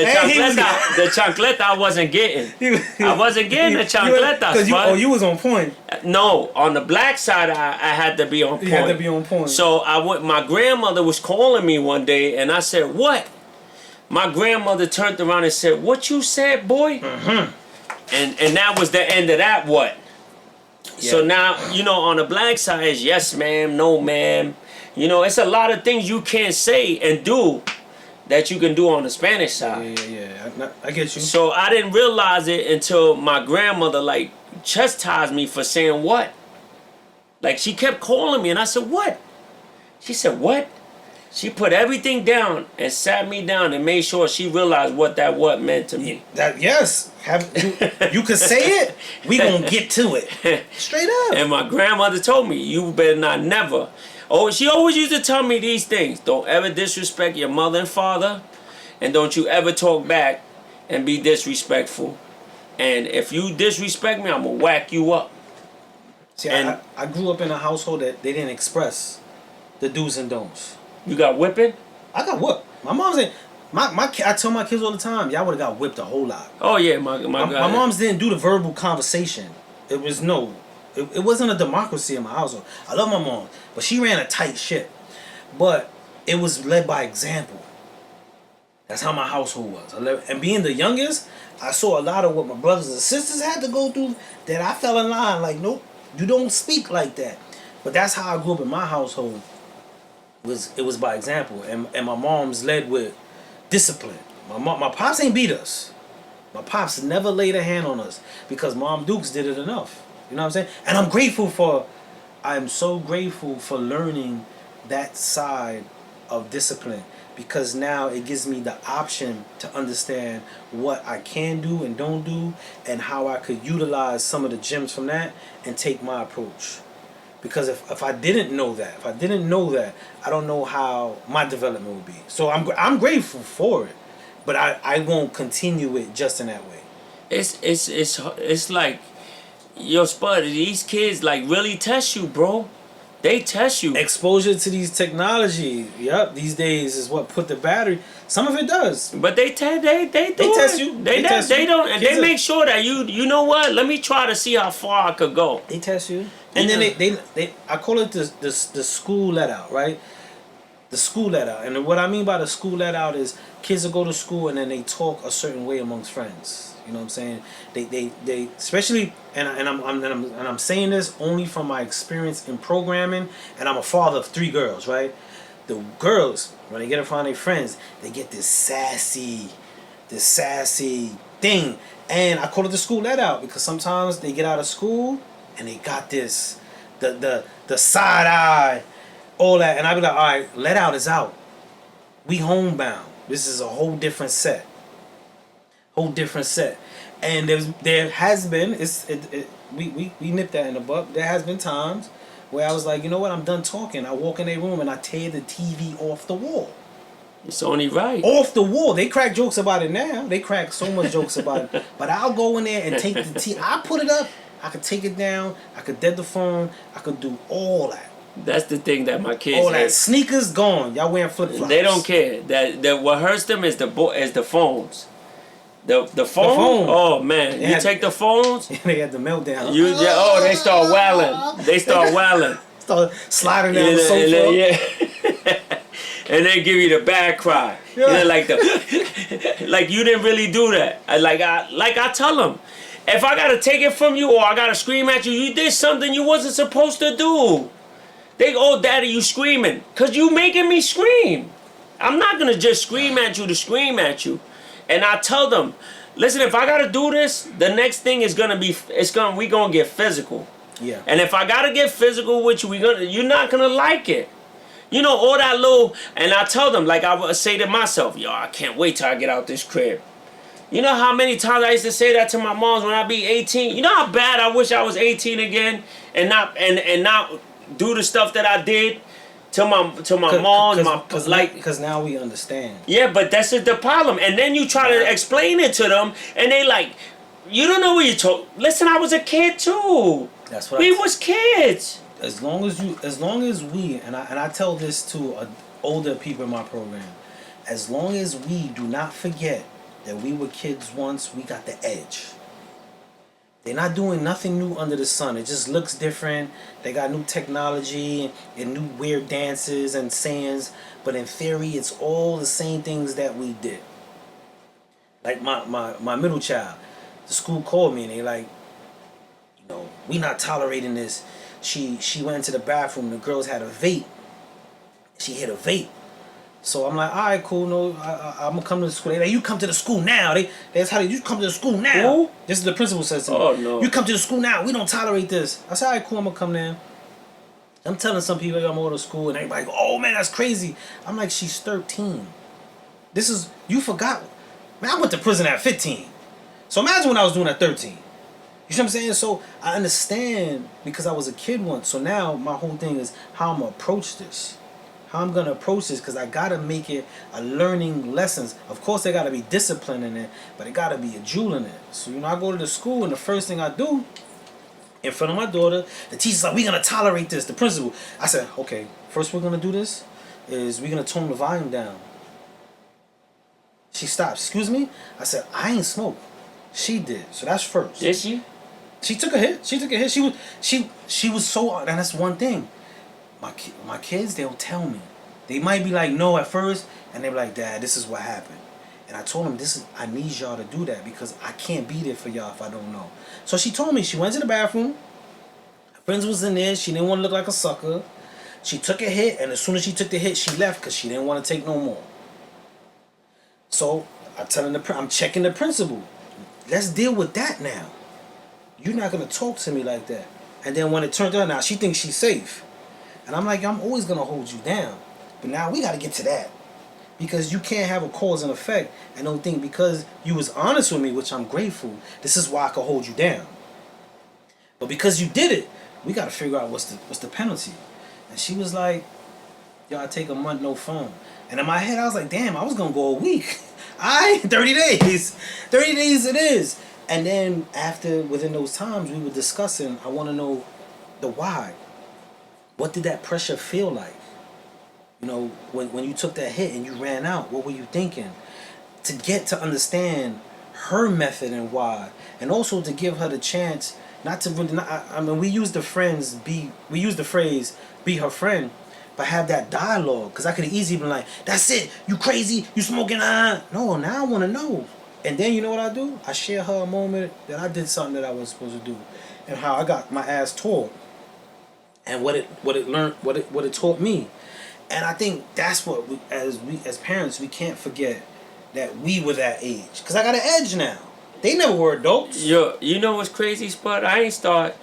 chancleta I wasn't getting. I wasn't getting the chancleta. You was on point. No, on the black side I had to be on point. You had to be on point. So my grandmother was calling me one day and I said, what? My grandmother turned around and said, what you said, boy? Mm-hmm. And that was the end of that what? Yeah. So now, you know, on the black side is yes ma'am, no ma'am. You know, it's a lot of things you can't say and do that you can do on the Spanish side. Yeah. I get you. So I didn't realize it until my grandmother, like, chastised me for saying what? Like, she kept calling me and I said, what? She said, what? She put everything down and sat me down and made sure she realized what that what meant to me. Yes. You could say it, we gonna get to it. Straight up. And my grandmother told me, you better not never. Oh, she always used to tell me these things. Don't ever disrespect your mother and father. And don't you ever talk back and be disrespectful. And if you disrespect me, I'm gonna whack you up. See, and I grew up in a household that they didn't express the do's and don'ts. You got whipping? I got whooped. My mom said, I tell my kids all the time, y'all would have got whipped a whole lot. Oh yeah, my moms didn't do the verbal conversation. It was it wasn't a democracy in my household. I love my mom, but she ran a tight ship. But it was led by example. That's how my household was. And being the youngest, I saw a lot of what my brothers and sisters had to go through that I fell in line. Like, nope, you don't speak like that. But that's how I grew up in my household. It was by example, and my mom's led with discipline. My pops ain't beat us. My pops never laid a hand on us because Mom Dukes did it enough. You know what I'm saying? And I'm so grateful for learning that side of discipline because now it gives me the option to understand what I can do and don't do and how I could utilize some of the gems from that and take my approach. Because if I didn't know that, I don't know how my development would be. So I'm grateful for it, but I won't continue it just in that way. It's like, yo, Spud, these kids like really test you, bro. They test you. Exposure to these technology, these days is what put the battery. Some of it does, but they test you. They don't, and they make sure that you know what? Let me try to see how far I could go. They test you. And then they I call it the school let out, right? The school let out. And what I mean by the school let out is kids will go to school and then they talk a certain way amongst friends. You know what I'm saying? They especially, and I'm saying this only from my experience in programming, and I'm a father of 3 girls, right? The girls, when they get in front of their friends, they get this sassy thing. And I call it the school let out, because sometimes they get out of school and they got this, the side eye, all that. And I be like, all right, let out is out. We homebound. This is a whole different set. And there has been, we nipped that in the butt. There has been times where I was like, you know what, I'm done talking. I walk in their room and I tear the TV off the wall. It's only right. Off the wall. They crack jokes about it now. They crack so much jokes about it. But I'll go in there and take the TV. I put it up. I could take it down. I could dead the phone. I could do all that. That's the thing that my kids All hate. that. Sneakers gone. Y'all wearing flip flops. They don't care. That what hurts them is the phones. The phone. Oh man, you take the phones. They had the meltdown. They start wailing. They start wailing. Start sliding down the sofa. Yeah. And they give you the bad cry. Yeah. You know, like you didn't really do that. I tell them, if I gotta take it from you or I gotta scream at you, you did something you wasn't supposed to do. They go, oh, daddy, you screaming, cause you making me scream. I'm not gonna just scream at you to scream at you. And I tell them, listen, if I gotta do this, the next thing is we gonna get physical. Yeah. And if I gotta get physical with you, you're not gonna like it. You know, all that little, and I tell them, like I would say to myself, yo, I can't wait till I get out this crib. You know how many times I used to say that to my moms when I be 18? You know how bad I wish I was 18 again and not do the stuff that I did to my mom, because now we understand. Yeah, but that's the problem. And then you try to explain it to them, and they like, you don't know what you told. Listen, I was a kid too. That's what we was kids. As long as we, and I tell this to older people in my program, as long as we do not forget that we were kids once, we got the edge. They're not doing nothing new under the sun. It just looks different. They got new technology and new weird dances and sayings, but in theory, it's all the same things that we did. Like my middle child, the school called me and they like, you know, we not tolerating this. She went into the bathroom. The girls had a vape. She hit a vape. So I'm like, all right, cool. No, I'm gonna come to the school. They like, you come to the school now. That's how you come to the school now. Who? This is the principal says to me. Oh no. You come to the school now. We don't tolerate this. I said, all right, cool. I'm gonna come there. I'm telling some people I'm going to school, and everybody go, oh man, that's crazy. I'm like, she's 13. You forgot. Man, I went to prison at 15. So imagine when I was doing at 13. You see what I'm saying? So I understand because I was a kid once. So now my whole thing is how I'm going to approach this. How I'm going to approach this because I got to make it a learning lessons. Of course, there got to be discipline in it, but it got to be a jewel in it. So, you know, I go to the school and the first thing I do in front of my daughter, the teacher's like, we're going to tolerate this. The principal. I said, okay, first we're going to do this is we're going to tone the volume down. She stopped. Excuse me? I said, I ain't smoke. She did. So that's first. Did she? She took a hit. She was so, and that's one thing. My kids, they'll tell me. They might be like, no at first, and they're like, Dad, this is what happened. And I told them, I need y'all to do that because I can't be there for y'all if I don't know. So she told me, she went to the bathroom. Her friends was in there. She didn't want to look like a sucker. She took a hit, and as soon as she took the hit, she left because she didn't want to take no more. So I'm checking the principal. Let's deal with that now. You're not going to talk to me like that. And then when it turned out, now she thinks she's safe. And I'm like, I'm always going to hold you down. But now we got to get to that. Because you can't have a cause and effect and don't think because you was honest with me, which I'm grateful, this is why I can hold you down. But because you did it, we got to figure out what's the penalty. And she was like, yo, I take a month, no phone. And in my head, I was like, damn, I was going to go a week. 30 days. 30 days it is. And then within those times, we were discussing, I want to know the why. What did that pressure feel like? You know, when you took that hit and you ran out, what were you thinking? To get to understand her method and why. And also to give her the chance not to really, I mean, we use the phrase, be her friend, but have that dialogue. Because I could have easily been like, that's it, you crazy, you smoking, No, now I want to know. And then you know what I do? I share her a moment that I did something that I was supposed to do, and how I got my ass taught, and what it taught me. And I think that's what we as parents, we can't forget that we were that age. Cause I got an edge now. They never were adults. Yo, you know what's crazy, Spud? I ain't start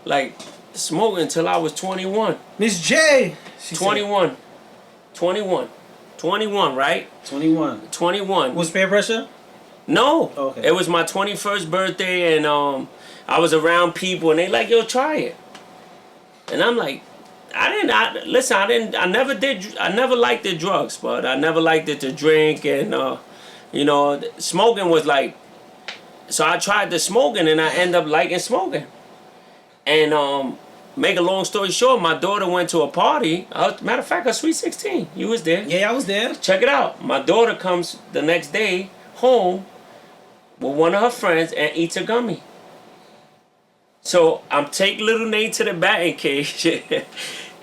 like smoking until I was 21. Miss J. She 21. 21. 21, right? 21. 21. Was peer pressure? No. Okay. It was my 21st birthday, and I was around people, and they like, yo, try it. And I'm like, I never liked the drugs, but I never liked it to drink, and you know, smoking was like, so I tried the smoking, and I ended up liking smoking. And make a long story short, my daughter went to a party. Matter of fact, a sweet 16. You was there. Yeah, I was there. Check it out. My daughter comes the next day home with one of her friends and eats a gummy. So I'm taking little Nate to the batting cage,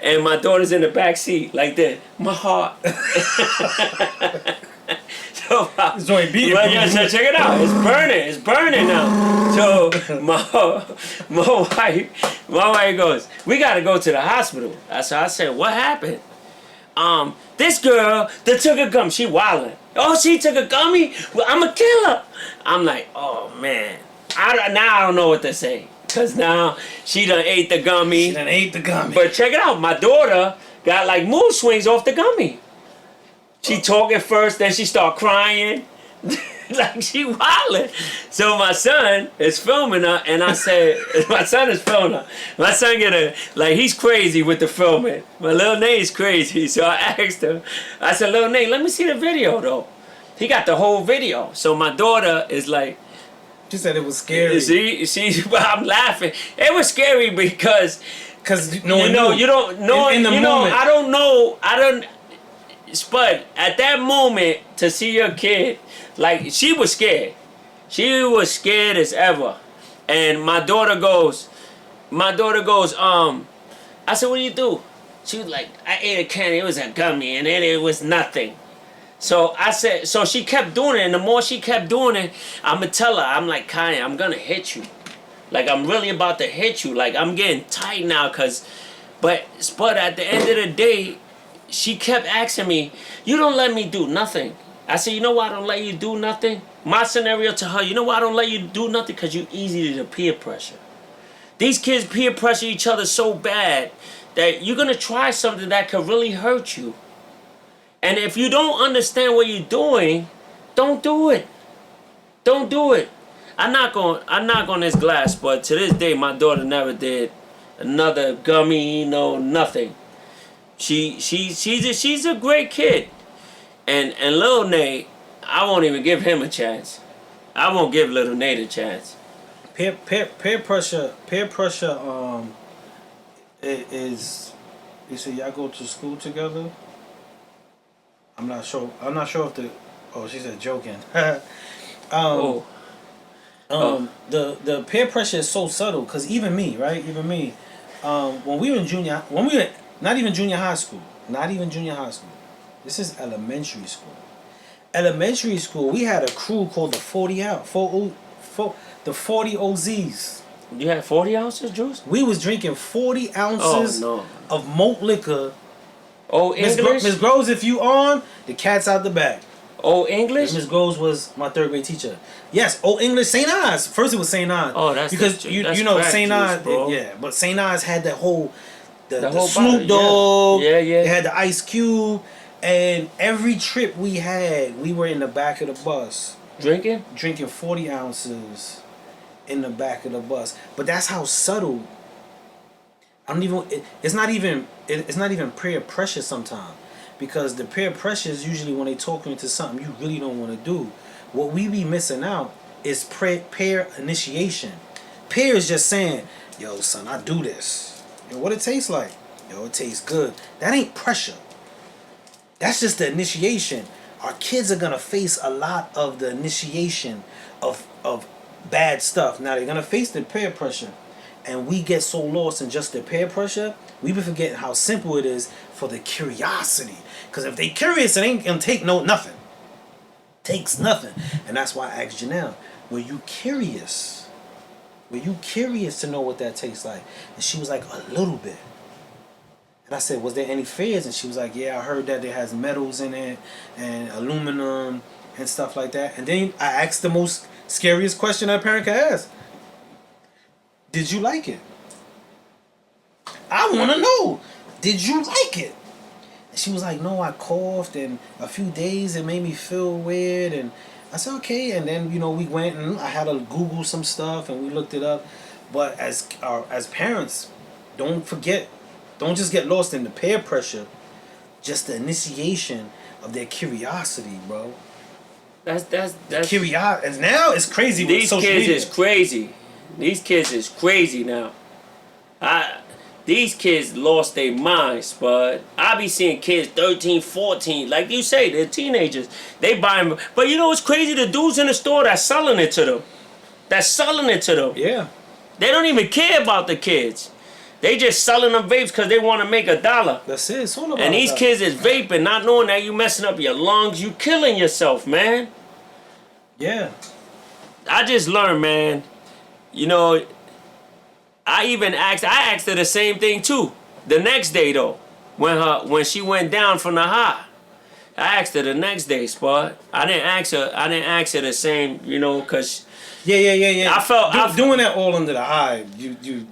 and my daughter's in the back seat like that. My heart. So It's only beating. well, yeah, so check it out. It's burning. It's burning now. So my wife goes, we gotta go to the hospital. So I said, what happened? This girl that took a gummy. She wildin'. Oh, she took a gummy? Well, I'm a killer. I'm like, oh man. Now I don't know what to say. Cause now she done ate the gummy. She done ate the gummy. But check it out. My daughter got like mood swings off the gummy. She talking first, then she start crying. Like she wildin'. So my son is filming her, and I said, my son is filming her. My son he's crazy with the filming. My little Nate's crazy. So I asked him, I said, little Nate, let me see the video though. He got the whole video. So my daughter is like, She said it was scary. See, I'm laughing. It was scary because no one knew. You don't know. In the moment. I don't know. Spud, at that moment, to see your kid, like, she was scared. She was scared as ever. And my daughter goes, I said, what do you do? She was like, I ate a candy. It was a gummy, and then it was nothing. So I said, so she kept doing it, and the more she kept doing it, I'm going to tell her, I'm like, Kanye, I'm going to hit you. Like, I'm really about to hit you. Like, I'm getting tight now, but at the end of the day, she kept asking me, you don't let me do nothing. I said, you know why I don't let you do nothing? My scenario to her, you know why I don't let you do nothing? Because you're easy to peer pressure. These kids peer pressure each other so bad that you're going to try something that could really hurt you. And if you don't understand what you're doing, don't do it. Don't do it. I knock on this glass, but to this day, my daughter never did another gummy, nothing. She's a great kid. And Lil Nate, I won't even give him a chance. I won't give Little Nate a chance. Peer pressure. Is you say y'all go to school together? I'm not sure if the. Oh, she said joking. The peer pressure is so subtle because even me, right? When we were not even junior high school. This is elementary school. Elementary school, we had a crew called the 40 OZs. You had 40 ounces, Juice? We was drinking 40 ounces of malt liquor. Oh, English? Miss Groves, if you on, the cat's out the bag. Oh, English? Miss Groves was my third grade teacher. Yes, oh, English, St. Ives. First it was St. Ives. Oh, that's because you know St. Ives, yeah, but St. Ives had that whole the whole Snoop bottle, Dogg. Yeah. It had the Ice Cube, and every trip we had, we were in the back of the bus drinking 40 ounces in the back of the bus. But that's how subtle. It's not even peer pressure sometimes, because the peer pressure is usually when they talking into something you really don't want to do. What we be missing out is peer initiation. Peer is just saying, yo son, I do this. Yo, what it tastes like? Yo, it tastes good. That ain't pressure. That's just the initiation. Our kids are gonna face a lot of the initiation of bad stuff. Now they're gonna face the peer pressure. And we get so lost in just the peer pressure, we be forgetting how simple it is for the curiosity. Because if they curious, it ain't gonna take nothing. takes nothing. And that's why I asked Janelle, were you curious? Were you curious to know what that tastes like? And she was like, a little bit. And I said, was there any fears? And she was like, yeah, I heard that it has metals in it and aluminum and stuff like that. And then I asked the most scariest question a parent could ask. Did you like it? I want to know. Did you like it? And she was like, no, I coughed, and a few days it made me feel weird. And I said, okay. And then, you know, we went and I had to Google some stuff and we looked it up. But as parents, don't forget, don't just get lost in the peer pressure. Just the initiation of their curiosity, bro. That's Curiosity. And now it's crazy with these social kids media. is crazy. These kids is crazy now. These kids lost their minds, but I be seeing kids 13, 14, like you say, they're teenagers. They buy them. But you know what's crazy? The dudes in the store that's selling it to them. Yeah. They don't even care about the kids. They just selling them vapes because they want to make $1. That's it. It's all about And these that. kids is vaping, not knowing that you messing up your lungs. You killing yourself, man. Yeah. I just learned, man. You know, I asked her the same thing too. The next day though, when she went down from the high, I asked her the next day, Spud. I didn't ask her the same, you know, cause Yeah. I felt doing that all under the eye.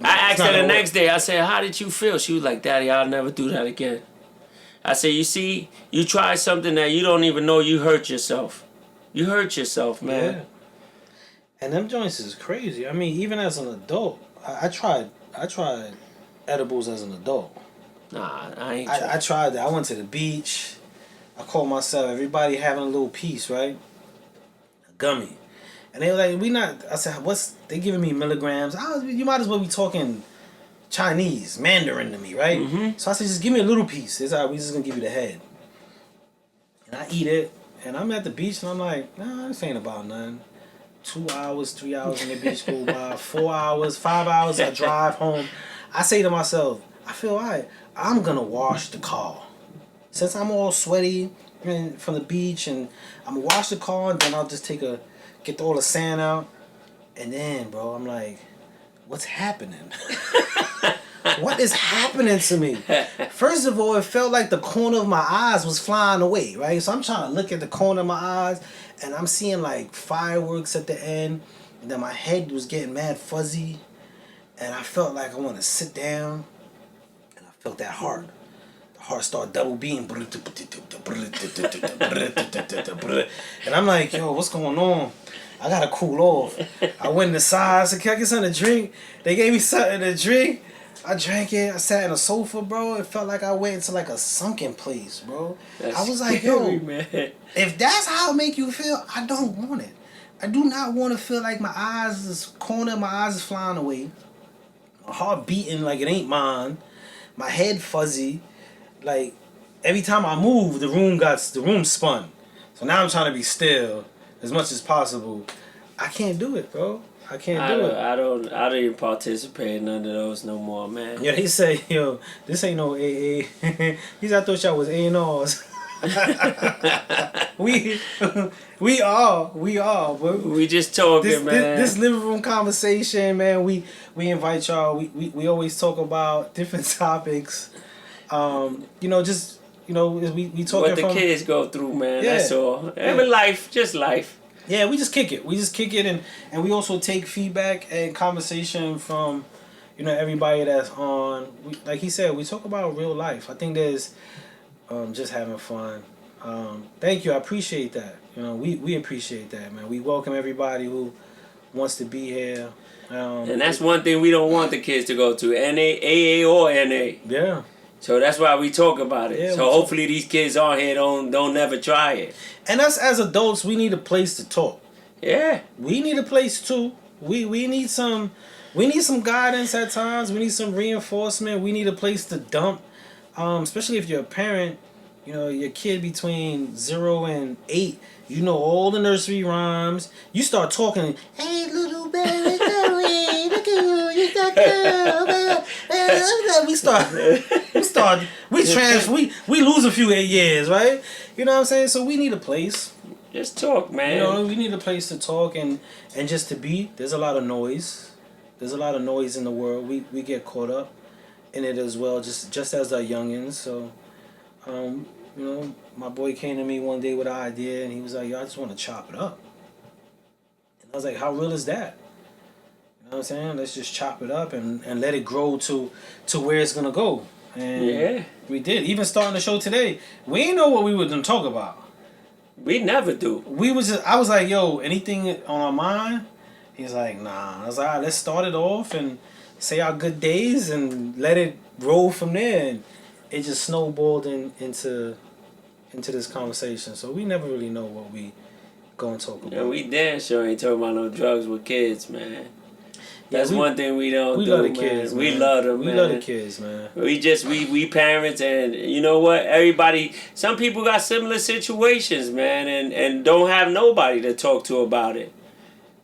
I asked her the next day. I said, "How did you feel?" She was like, "Daddy, I'll never do that again." I said, "You see, you tried something that you don't even know. You hurt yourself. You hurt yourself, man." Yeah. And them joints is crazy. I mean, even as an adult, I tried edibles as an adult. Nah, I ain't. I tried that. I went to the beach. I called myself, everybody having a little piece, right? A gummy. And they were like, we not, I said, they giving me milligrams. You might as well be talking Chinese, Mandarin to me, right? Mm-hmm. So I said, just give me a little piece. It's all right, we just gonna give you the head. And I eat it, and I'm at the beach, and I'm like, nah, this ain't about nothing. 2 hours, 3 hours in the beach go by, 4 hours, 5 hours, I drive home. I say to myself, I feel all right, I'm gonna wash the car. Since I'm all sweaty from the beach, and I'm gonna wash the car, and then I'll just get all the sand out. And then, bro, I'm like, what's happening? What is happening to me? First of all, it felt like the corner of my eyes was flying away, right? So I'm trying to look at the corner of my eyes, and I'm seeing like fireworks at the end, and then my head was getting mad fuzzy, and I felt like I want to sit down, and I felt that heart. The heart started double beating. And I'm like, yo, what's going on? I gotta cool off. I went inside. I said, can I get something to drink? They gave me something to drink. I drank it. I sat on a sofa, bro. It felt like I went into like a sunken place, bro. That's I was like, scary, yo, man. if that's how it make you feel, I don't want it. I do not want to feel like corner of my eyes is flying away. My heart beating like it ain't mine. My head fuzzy. Like every time I move, the room spun. So now I'm trying to be still as much as possible. I can't do it, bro. I can't do it. I don't even participate in none of those no more, man. Yeah, they say, yo, this ain't no AA. These I thought y'all was A&Rs. we are, but We just talking, man. This living room conversation, man. We invite y'all. We always talk about different topics. You know, just we talking what the kids go through, man. Yeah. That's all. Every life, just life. Yeah, we just kick it. And we also take feedback and conversation from, everybody that's on. Like he said, we talk about real life. I think there's just having fun. Thank you. I appreciate that. We appreciate that, man. We welcome everybody who wants to be here. And that's one thing we don't want the kids to go to, AA or NA. Yeah. So that's why we talk about it. Yeah, so hopefully these kids on here don't never try it. And us as adults, we need a place to talk. Yeah. We need a place too. We need some guidance at times. We need some reinforcement. We need a place to dump. Especially if you're a parent, your kid between 0 and 8, all the nursery rhymes. You start talking, hey little baby, look at you, you got girl. We lose a few 8 years, right? You know what I'm saying? So we need a place. Just talk, man. You know, we need a place to talk and just to be. There's a lot of noise. There's a lot of noise in the world. We get caught up in it as well, just as our youngins. So, you know, my boy came to me one day with an idea, and he was like, "Yo, I just want to chop it up." And I was like, "How real is that?" You know what I'm saying? Let's just chop it up and let it grow to where it's gonna go. And Yeah. we did. Even starting the show today, we ain't know what we were gonna talk about. We never do. I was like, "Yo, anything on our mind?" He's like, "Nah." I was like, "All right, let's start it off and say our good days and let it roll from there." And it just snowballed into this conversation. So we never really know what we gonna talk about. Yeah, we damn sure ain't talking about no drugs with kids, man. That's we- one thing we don't We do, love the man. kids. We man. love them, We man. love the kids, man. We parents, and you know what? Everybody, some people got similar situations, man, and don't have nobody to talk to about it.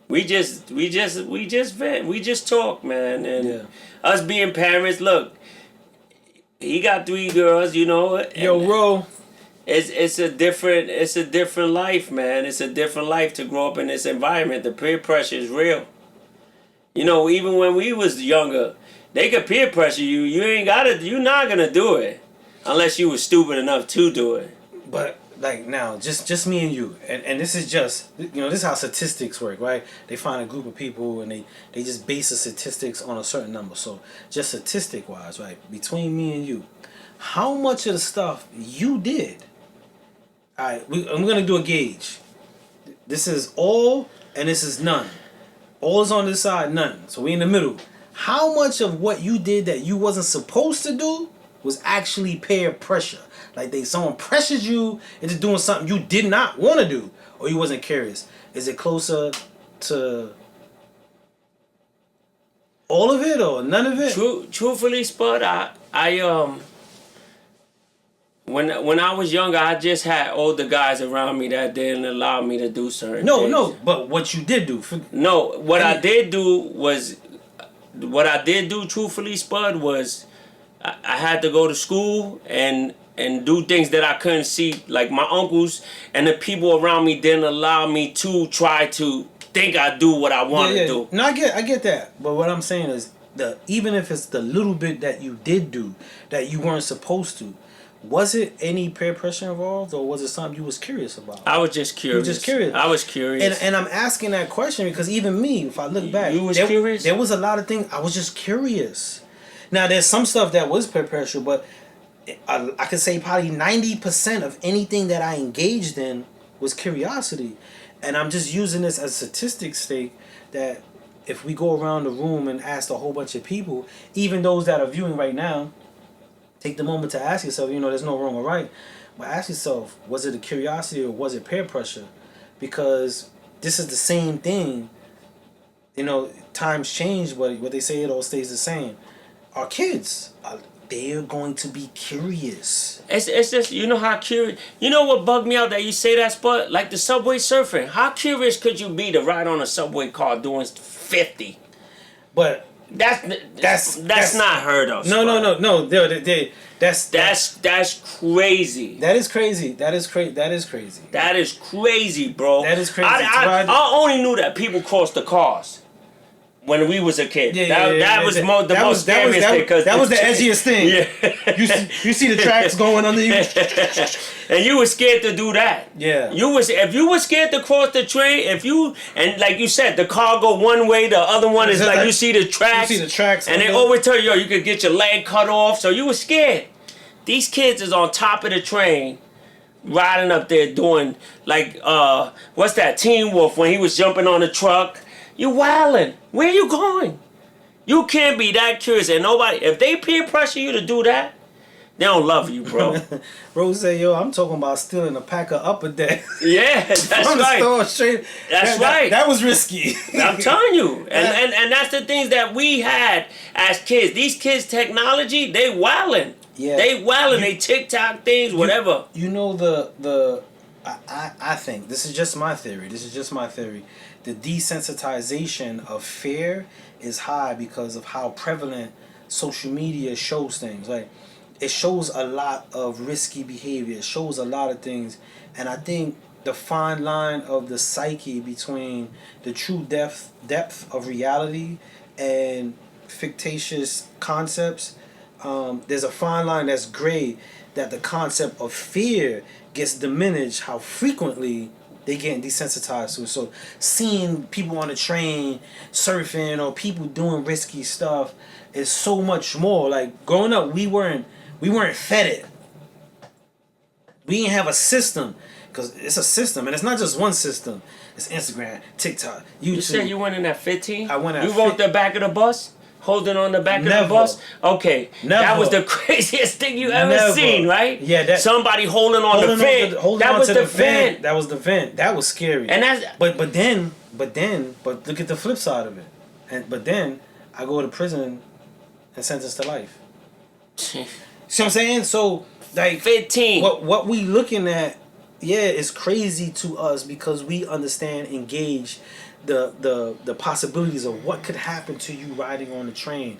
We just vent. We just talk, man. And Yeah. us being parents, look, he got 3 girls, you know. Yo, and Ro. it's a different life, man. It's a different life to grow up in this environment. The peer pressure is real. You know, even when we was younger, they could peer pressure you. You're not gonna do it unless you was stupid enough to do it. But like now, just me and you, and this is just, you know, this is how statistics work, right? They find a group of people and they just base the statistics on a certain number. So just statistic wise, right, between me and you, how much of the stuff you did? All right, I'm gonna do a gauge. This is all and this is none. All is on this side, none. So we in the middle. How much of what you did that you wasn't supposed to do was actually peer pressure? Like someone pressured you into doing something you did not want to do, or you wasn't curious. Is it closer to all of it or none of it? Truthfully, Spud, when I was younger, I just had older guys around me that didn't allow me to do certain things. No. But what you did do? What I did do, truthfully, Spud, was I had to go to school and do things that I couldn't see. Like my uncles and the people around me didn't allow me to try to think I do what I want to do. No, I get that. But what I'm saying is, even if it's the little bit that you did do that you weren't supposed to, was it any peer pressure involved, or was it something you was curious about? I was just curious. You were just curious. I was curious. And I'm asking that question because even me, if I look back, You was curious? There was a lot of things I was just curious. Now there's some stuff that was peer pressure, but I could say probably 90% of anything that I engaged in was curiosity. And I'm just using this as statistics sake that if we go around the room and ask a whole bunch of people, even those that are viewing right now, take the moment to ask yourself, you know, there's no wrong or right, but ask yourself, was it a curiosity or was it peer pressure? Because this is the same thing. You know, times change, but what they say, it all stays the same. Our kids, they're going to be curious. It's just, you know how curious. You know what bugged me out that you say that, Spud? Like the subway surfing. How curious could you be to ride on a subway car doing 50? But that's not heard of. No. That's crazy. That is crazy. That is crazy, bro. That is crazy. I only knew that people crossed the cars when we was a kid. That was the most scariest thing. Because that was the edgiest thing. Yeah. you see the tracks going under you. And you were scared to do that. Yeah. If you were scared to cross the train, and like you said, the car go one way, the other one is like you see the tracks. You see the tracks. And they always tell you, you could get your leg cut off. So you were scared. These kids is on top of the train, riding up there doing like what's that, Teen Wolf when he was jumping on the truck. You wildin'. Where you going? You can't be that curious. And nobody, if they peer pressure you to do that, they don't love you, bro. Rose say, yo, I'm talking about stealing a pack of Upper Deck. Yeah, that's from the right. store straight. That's right. That was risky. I'm telling you. And that's the things that we had as kids. These kids' technology, they wildin'. Yeah. They wildin'. They TikTok things, whatever. You know I think, this is just my theory. The desensitization of fear is high because of how prevalent social media shows things. Like, it shows a lot of risky behavior. It shows a lot of things. And I think the fine line of the psyche between the true depth of reality and fictitious concepts. There's a fine line that's gray, that the concept of fear gets diminished how frequently they getting desensitized to it. So seeing people on the train surfing or people doing risky stuff is so much more. Like growing up, we weren't fed it. We didn't have a system, because it's a system, and it's not just one system. It's Instagram, TikTok, YouTube. You said you went in at 15? I went at You rode the back of the bus? Holding on the back of the bus? Okay. Never. That was the craziest thing you ever seen, right? Yeah, that somebody holding on the vent. That was the vent. That was the vent. That was scary. And that's but look at the flip side of it. But then I go to prison and sentenced to life. See what I'm saying? So like 15. What we looking at, yeah, is crazy to us because we understand, engage the possibilities of what could happen to you riding on the train.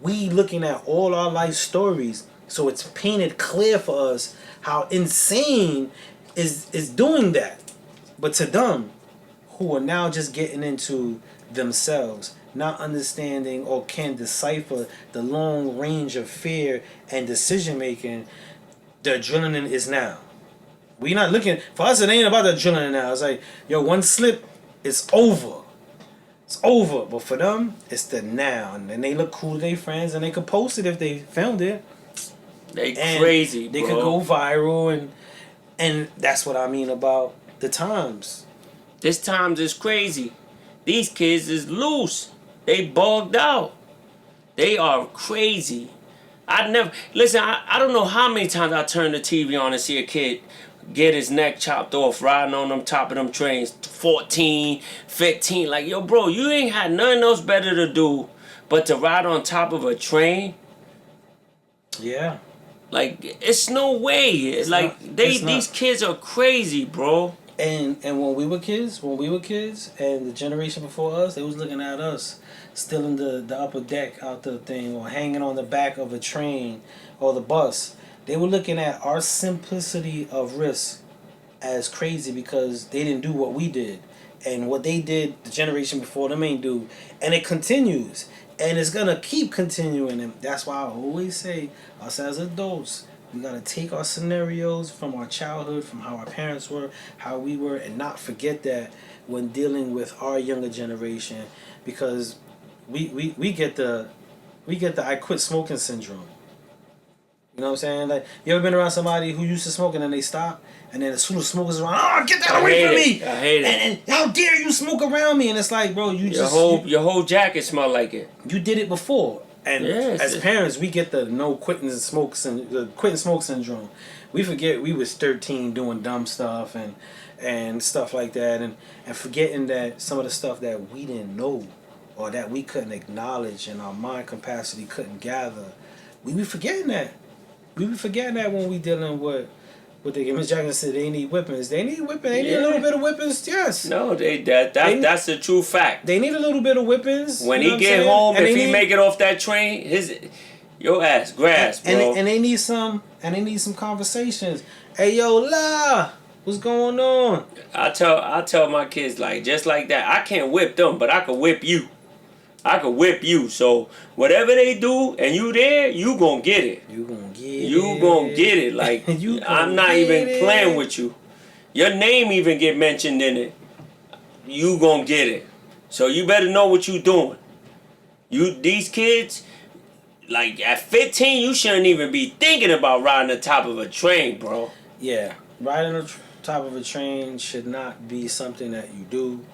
We looking at all our life stories, so it's painted clear for us how insane is doing that. But to them, who are now just getting into themselves, not understanding or can decipher the long range of fear and decision making, the adrenaline is now. We not looking, for us it ain't about the adrenaline now. It's like, yo, one slip, it's over. It's over. But for them, it's the now. And then they look cool to their friends, and they could post it if they filmed it. They and crazy, they bro. could go viral, and that's what I mean about the times. This times is crazy. These kids is loose. They bugged out. They are crazy. I don't know how many times I turn the TV on and see a kid get his neck chopped off riding on them top of them trains, 14, 15. Like, yo, bro, you ain't had nothing else better to do but to ride on top of a train. Yeah. Like, it's no way. These kids are crazy, bro. And when we were kids, and the generation before us, they was looking at us still in the upper deck out the thing, or hanging on the back of a train or the bus. They were looking at our simplicity of risk as crazy because they didn't do what we did. And what they did, the generation before them ain't do. And it continues. And it's going to keep continuing. And that's why I always say, us as adults, we got to take our scenarios from our childhood, from how our parents were, how we were, and not forget that when dealing with our younger generation. Because we get the I quit smoking syndrome. You know what I'm saying? Like, you ever been around somebody who used to smoke and then they stop, and then as soon as smoker's around, oh, get that away from me! I hate it. And how dare you smoke around me? And it's like, bro, your whole jacket smell like it. You did it before. And as parents, we get the quitting smoke syndrome. We forget we was 13 doing dumb stuff and stuff like that, and forgetting that some of the stuff that we didn't know or that we couldn't acknowledge and our mind capacity couldn't gather. We be forgetting that. We be forgetting that when we dealing with Miss Jackson said they need whippings. They need whipping. They need a little bit of whippings. Yes. No, that's a true fact. They need a little bit of whippings. When he get home, if he make it off that train, your ass grass, bro. And they need some conversations. Hey, yo, La, what's going on? I tell my kids, like, just like that. I can't whip them, but I can whip you. So whatever they do and you there, you gonna get it. You gonna get it. Like, I'm not even playing with you. Your name even get mentioned in it. You gonna get it. So you better know what you doing. These kids, like, at 15, you shouldn't even be thinking about riding the top of a train, bro. Yeah, riding the top of a train should not be something that you do.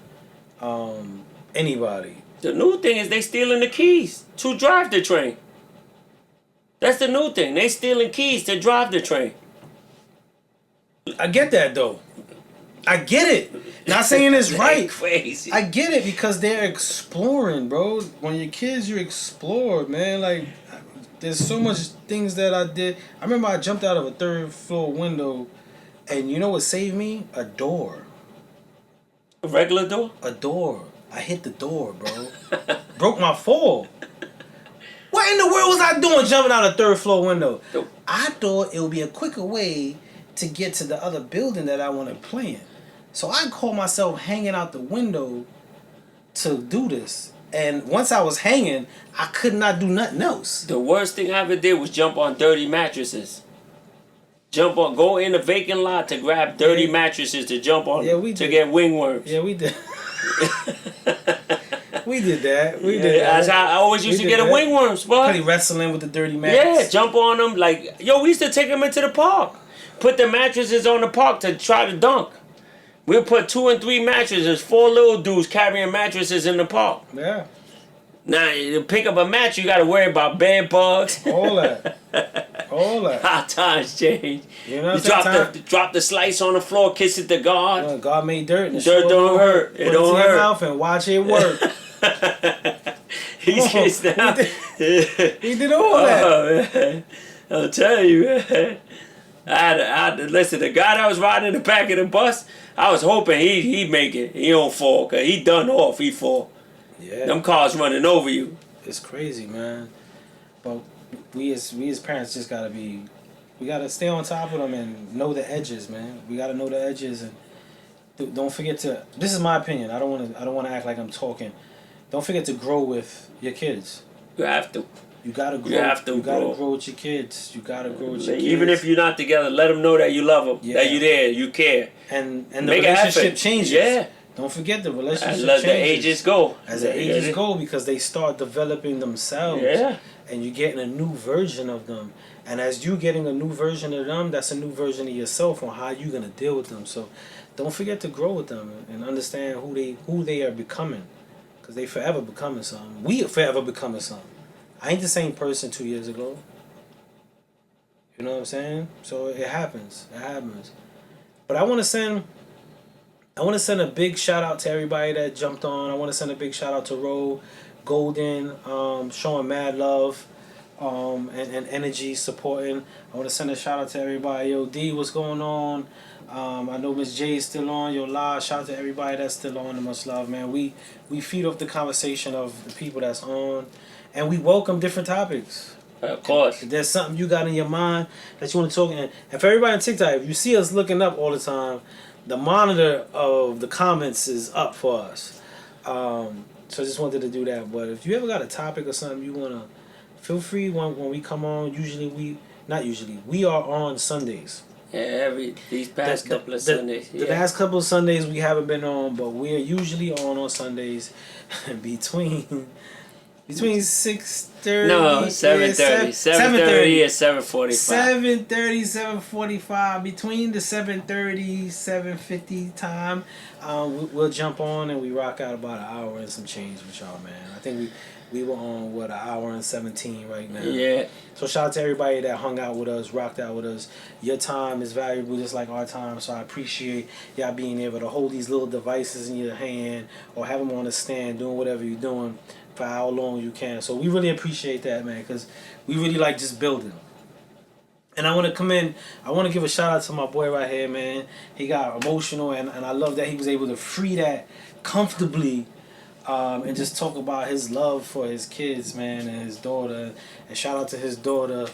Anybody. The new thing is they stealing the keys to drive the train. That's the new thing. They stealing keys to drive the train. I get that, though. I get it. Not saying it's right. Crazy. I get it because they're exploring, bro. When you're kids, you explore, man. Like, there's so much things that I did. I remember I jumped out of a 3rd floor window, and you know what saved me? A door. A regular door? A door. I hit the door, bro. Broke my fall. What in the world was I doing jumping out a 3rd floor window? I thought it would be a quicker way to get to the other building that I want to play in. So I caught myself hanging out the window to do this. And once I was hanging, I could not do nothing else. The worst thing I ever did was jump on dirty mattresses. Go in a vacant lot to grab dirty mattresses to jump on to get wingworms. Yeah, we did. We did that. We did that. That's how I always used to get a wingworms, bro. Probably wrestling with the dirty mattress. Yeah, jump on them. Like, yo, we used to take them into the park. Put the mattresses on the park to try to dunk. We'll put 2 and 3 mattresses, 4 little dudes carrying mattresses in the park. Yeah. Now, to pick up a match, you got to worry about bed bugs. All that. All that. How times change. You know You drop the slice on the floor, kiss it to God. God made dirt. And Dirt don't hurt. It don't hurt. Your mouth and watch it work. He gets down. He did all that. Oh, man. I'll tell you, man. I had to listen. The guy that was riding in the back of the bus, I was hoping he'd make it. He don't fall, cause he done off. He fall. Yeah. Them cars running over you. It's crazy, man. But we as parents just gotta we gotta stay on top of them and know the edges, man. We gotta know the edges and don't forget to. This is my opinion. I don't wanna act like I'm talking. Don't forget to grow with your kids. You have to. You gotta grow. You have to You gotta grow. grow with your kids. You gotta grow with your kids. Even if you're not together, let them know that you love them, that you're there, you care. And the Make relationship changes. Yeah. Don't forget the relationship As changes. the ages go. As the ages go, because they start developing themselves. Yeah. And you're getting a new version of them. And as you getting a new version of them, that's a new version of yourself on how you're gonna deal with them. So don't forget to grow with them and understand who they are becoming. Because they forever becoming something. We are forever becoming something. I ain't the same person 2 years ago. You know what I'm saying? So it happens. It happens. But I want to send a big shout out to everybody that jumped on. I want to send a big shout out to Ro Golden, showing mad love, and energy, supporting. I want to send a shout out to everybody. Yo, D, what's going on? I know Miss J is still on. Yo, La, shout out to everybody that's still on. And much love, man. We feed off the conversation of the people that's on, and we welcome different topics. Of course. If there's something you got in your mind that you want to talk, and for everybody on TikTok, if you see us looking up all the time, the monitor of the comments is up for us. So I just wanted to do that. But if you ever got a topic or something you want to, feel free when we come on. We are on Sundays. Yeah, these past couple of Sundays. The last couple of Sundays we haven't been on, but we are usually on Sundays between 6:30. No, 7:30. 7:30 and 7:45. 7:30, 7:45. Between the 7:30, 7:50 time, we'll jump on and we rock out about an hour and some change with y'all, man. I think we were on an hour and 17 right now. Yeah. So shout out to everybody that hung out with us, rocked out with us. Your time is valuable just like our time, so I appreciate y'all being able to hold these little devices in your hand or have them on a stand, doing whatever you're doing for how long you can. So we really appreciate that, man, because we really like just building. And I want to give a shout out to my boy right here, man. He got emotional, and I love that he was able to free that comfortably and just talk about his love for his kids, man, and his daughter. And shout out to his daughter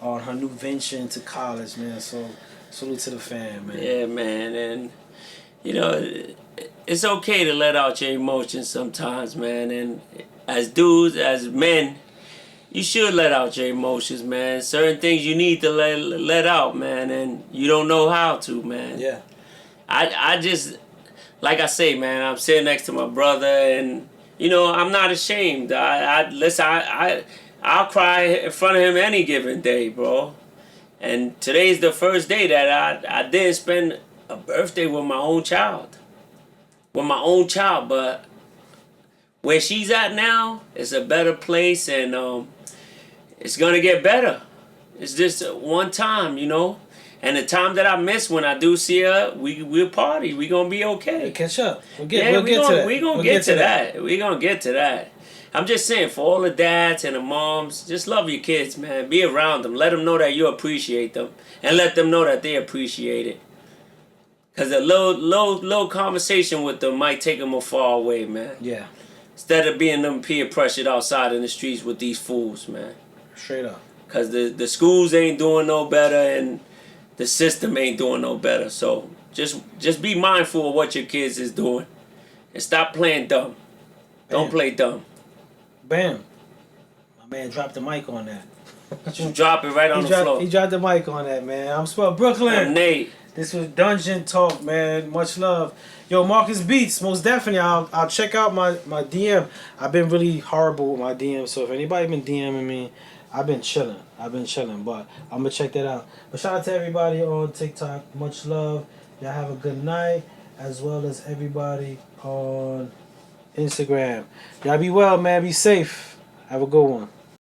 on her new venture into college, man. So salute to the fam, man. Yeah, man. And, you know, it's okay to let out your emotions sometimes, man. And as dudes, as men, you should let out your emotions, man. Certain things you need to let out, man, and you don't know how to, man. Yeah. I just, like I say, man, I'm sitting next to my brother, and, you know, I'm not ashamed. I'll cry in front of him any given day, bro. And today's the first day that I didn't spend a birthday with my own child. But where she's at now, it's a better place, and it's gonna get better. It's just one time, you know. And the time that I miss when I do see her, we'll party. We gonna be okay. We'll catch up. We'll get to that. I'm just saying, for all the dads and the moms, just love your kids, man. Be around them. Let them know that you appreciate them, and let them know that they appreciate it. Cause a little conversation with them might take them a far away, man. Yeah. Instead of being them peer pressured outside in the streets with these fools, man. Straight up. Cause the schools ain't doing no better, and the system ain't doing no better. So Just be mindful of what your kids is doing, and stop playing dumb. Don't Bam. play dumb. Bam. My man dropped the mic on that. You drop it right on the floor. He dropped the mic on that, man. I'm Swell Brooklyn. I'm Nate. This was Dungeon Talk, man. Much love. Yo, Marcus Beats, most definitely. I'll check out my DM. I've been really horrible with my DM, so if anybody been DMing me, I've been chilling, but I'm gonna check that out. But shout out to everybody on TikTok. Much love. Y'all have a good night, as well as everybody on Instagram. Y'all be well, man. Be safe. Have a good one.